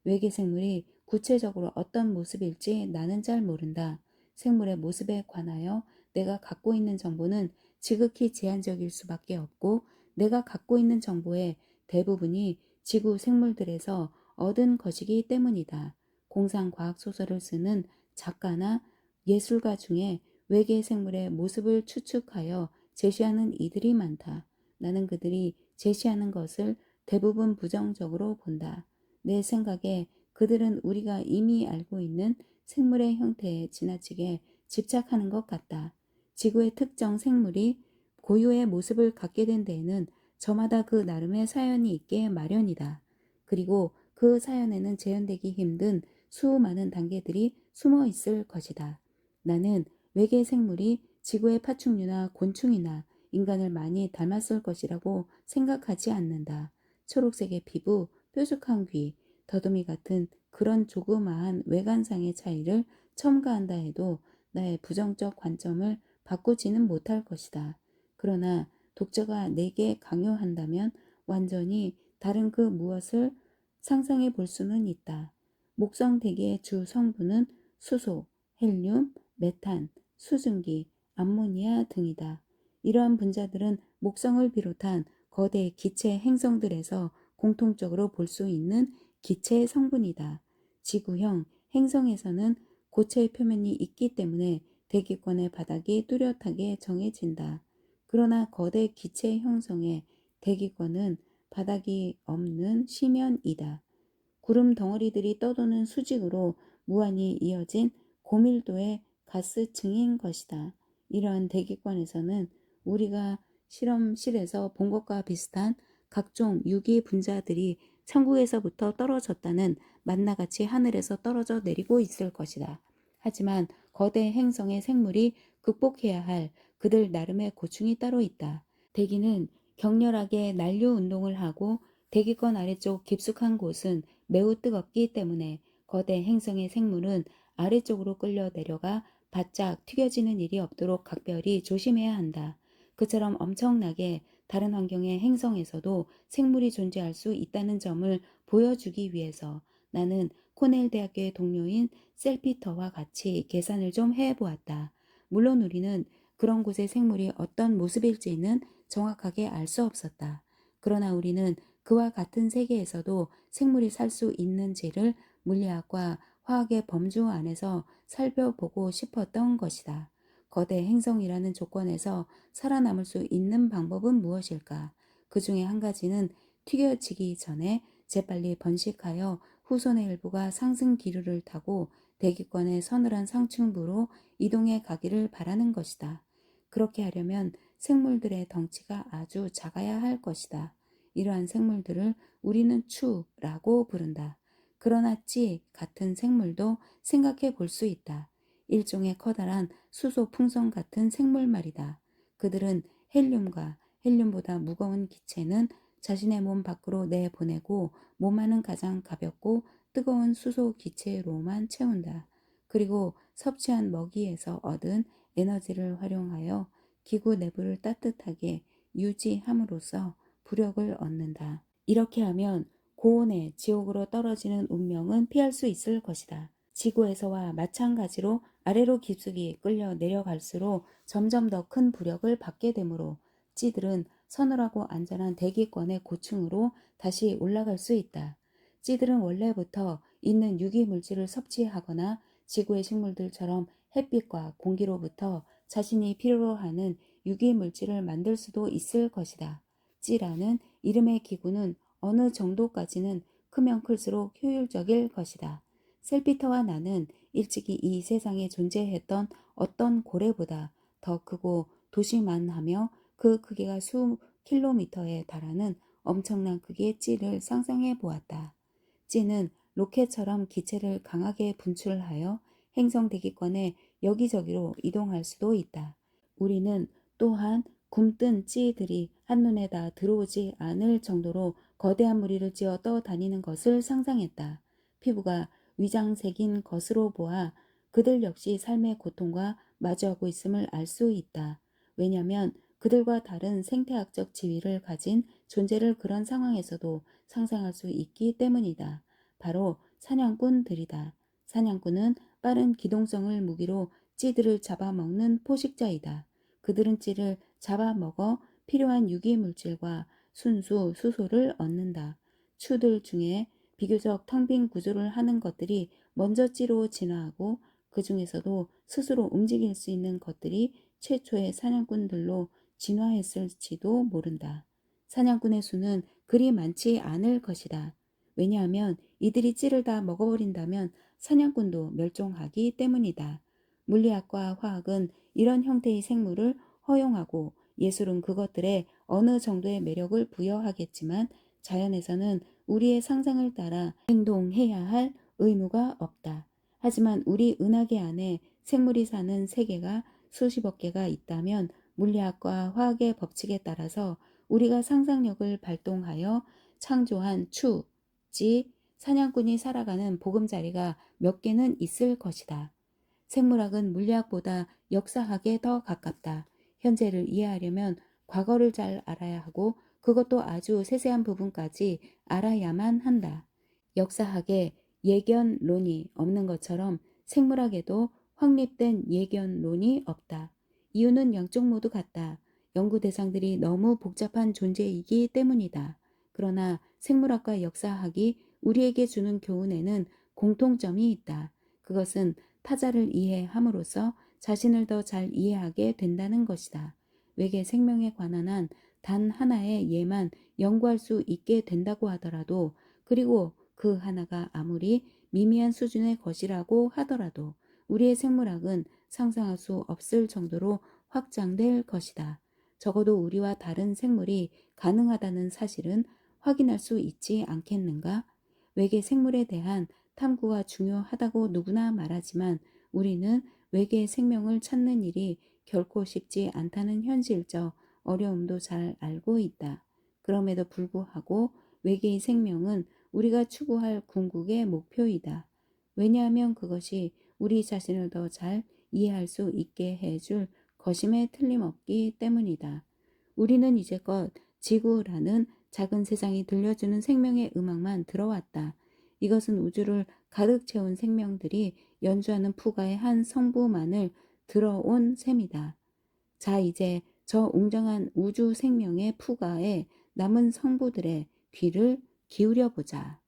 외계 생물이 구체적으로 어떤 모습일지 나는 잘 모른다. 생물의 모습에 관하여 내가 갖고 있는 정보는 지극히 제한적일 수밖에 없고 내가 갖고 있는 정보의 대부분이 지구 생물들에서 얻은 것이기 때문이다. 공상과학 소설을 쓰는 작가나 예술가 중에 외계 생물의 모습을 추측하여 제시하는 이들이 많다. 나는 그들이 제시하는 것을 대부분 부정적으로 본다. 내 생각에 그들은 우리가 이미 알고 있는 생물의 형태에 지나치게 집착하는 것 같다. 지구의 특정 생물이 고유의 모습을 갖게 된 데에는 저마다 그 나름의 사연이 있게 마련이다. 그리고 그 사연에는 재현되기 힘든 수많은 단계들이 숨어 있을 것이다. 나는 외계 생물이 지구의 파충류나 곤충이나 인간을 많이 닮았을 것이라고 생각하지 않는다. 초록색의 피부, 뾰족한 귀, 더듬이 같은 그런 조그마한 외관상의 차이를 첨가한다 해도 나의 부정적 관점을 바꾸지는 못할 것이다. 그러나 독자가 내게 강요한다면 완전히 다른 그 무엇을 상상해 볼 수는 있다. 목성 대기의 주 성분은 수소, 헬륨, 메탄, 수증기, 암모니아 등이다. 이러한 분자들은 목성을 비롯한 거대 기체 행성들에서 공통적으로 볼 수 있는 기체 성분이다. 지구형 행성에서는 고체의 표면이 있기 때문에 대기권의 바닥이 뚜렷하게 정해진다. 그러나 거대 기체 형성의 대기권은 바닥이 없는 심연이다. 구름 덩어리들이 떠도는 수직으로 무한히 이어진 고밀도의 가스층인 것이다. 이러한 대기권에서는 우리가 실험실에서 본 것과 비슷한 각종 유기 분자들이 천국에서부터 떨어졌다는 만나같이 하늘에서 떨어져 내리고 있을 것이다. 하지만 거대 행성의 생물이 극복해야 할 그들 나름의 고충이 따로 있다. 대기는 격렬하게 난류 운동을 하고 대기권 아래쪽 깊숙한 곳은 매우 뜨겁기 때문에 거대 행성의 생물은 아래쪽으로 끌려 내려가 바짝 튀겨지는 일이 없도록 각별히 조심해야 한다. 그처럼 엄청나게 다른 환경의 행성에서도 생물이 존재할 수 있다는 점을 보여주기 위해서 나는 코넬 대학교의 동료인 셀피터와 같이 계산을 좀 해보았다. 물론 우리는 그런 곳의 생물이 어떤 모습일지는 정확하게 알 수 없었다. 그러나 우리는 그와 같은 세계에서도 생물이 살 수 있는지를 물리학과 화학의 범주 안에서 살펴보고 싶었던 것이다. 거대 행성이라는 조건에서 살아남을 수 있는 방법은 무엇일까? 그 중에 한 가지는 튀겨지기 전에 재빨리 번식하여 후손의 일부가 상승 기류를 타고 대기권의 서늘한 상층부로 이동해 가기를 바라는 것이다. 그렇게 하려면 생물들의 덩치가 아주 작아야 할 것이다. 이러한 생물들을 우리는 추라고 부른다. 그러나 찌 같은 생물도 생각해 볼 수 있다. 일종의 커다란 수소 풍선 같은 생물 말이다. 그들은 헬륨과 헬륨보다 무거운 기체는 자신의 몸 밖으로 내보내고 몸 안은 가장 가볍고 뜨거운 수소 기체로만 채운다. 그리고 섭취한 먹이에서 얻은 에너지를 활용하여 기구 내부를 따뜻하게 유지함으로써 부력을 얻는다. 이렇게 하면 고온의 지옥으로 떨어지는 운명은 피할 수 있을 것이다. 지구에서와 마찬가지로 아래로 깊숙이 끌려 내려갈수록 점점 더 큰 부력을 받게 되므로 찌들은 서늘하고 안전한 대기권의 고층으로 다시 올라갈 수 있다. 찌들은 원래부터 있는 유기 물질을 섭취하거나 지구의 식물들처럼 햇빛과 공기로부터 자신이 필요로 하는 유기 물질을 만들 수도 있을 것이다. 찌라는 이름의 기구는 어느 정도까지는 크면 클수록 효율적일 것이다. 셀피터와 나는 일찍이 이 세상에 존재했던 어떤 고래보다 더 크고 도시만하며 그 크기가 수 킬로미터에 달하는 엄청난 크기의 찌를 상상해 보았다. 찌는 로켓처럼 기체를 강하게 분출하여 행성 대기권에 여기저기로 이동할 수도 있다. 우리는 또한 굼뜬 찌들이 한눈에 다 들어오지 않을 정도로 거대한 무리를 찌어 떠다니는 것을 상상했다. 피부가 위장색인 것으로 보아 그들 역시 삶의 고통과 마주하고 있음을 알 수 있다. 왜냐하면 그들과 다른 생태학적 지위를 가진 존재를 그런 상황에서도 상상할 수 있기 때문이다. 바로 사냥꾼들이다. 사냥꾼은 빠른 기동성을 무기로 찌들을 잡아먹는 포식자이다. 그들은 찌를 잡아먹어 필요한 유기물질과 순수, 수소를 얻는다. 추들 중에 비교적 텅 빈 구조를 하는 것들이 먼저 찌로 진화하고 그 중에서도 스스로 움직일 수 있는 것들이 최초의 사냥꾼들로 진화했을지도 모른다. 사냥꾼의 수는 그리 많지 않을 것이다. 왜냐하면 이들이 찌를 다 먹어버린다면 사냥꾼도 멸종하기 때문이다. 물리학과 화학은 이런 형태의 생물을 허용하고 예술은 그것들에 어느 정도의 매력을 부여하겠지만 자연에서는 우리의 상상을 따라 행동해야 할 의무가 없다. 하지만 우리 은하계 안에 생물이 사는 세계가 수십억 개가 있다면 물리학과 화학의 법칙에 따라서 우리가 상상력을 발동하여 창조한 추, 지, 사냥꾼이 살아가는 보금자리가 몇 개는 있을 것이다. 생물학은 물리학보다 역사학에 더 가깝다. 현재를 이해하려면 과거를 잘 알아야 하고 그것도 아주 세세한 부분까지 알아야만 한다. 역사학에 예견론이 없는 것처럼 생물학에도 확립된 예견론이 없다. 이유는 양쪽 모두 같다. 연구 대상들이 너무 복잡한 존재이기 때문이다. 그러나 생물학과 역사학이 우리에게 주는 교훈에는 공통점이 있다. 그것은 타자를 이해함으로써 자신을 더 잘 이해하게 된다는 것이다. 외계 생명에 관한 한 단 하나의 예만 연구할 수 있게 된다고 하더라도 그리고 그 하나가 아무리 미미한 수준의 것이라고 하더라도 우리의 생물학은 상상할 수 없을 정도로 확장될 것이다. 적어도 우리와 다른 생물이 가능하다는 사실은 확인할 수 있지 않겠는가? 외계 생물에 대한 탐구가 중요하다고 누구나 말하지만 우리는 외계 생명을 찾는 일이 결코 쉽지 않다는 현실적 어려움도 잘 알고 있다. 그럼에도 불구하고 외계의 생명은 우리가 추구할 궁극의 목표이다. 왜냐하면 그것이 우리 자신을 더 잘 이해할 수 있게 해줄 것임에 틀림없기 때문이다. 우리는 이제껏 지구라는 작은 세상이 들려주는 생명의 음악만 들어왔다. 이것은 우주를 가득 채운 생명들이 연주하는 푸가의 한 성부만을 들어온 셈이다. 자, 이제 저 웅장한 우주 생명의 푸가에 남은 성부들의 귀를 기울여 보자.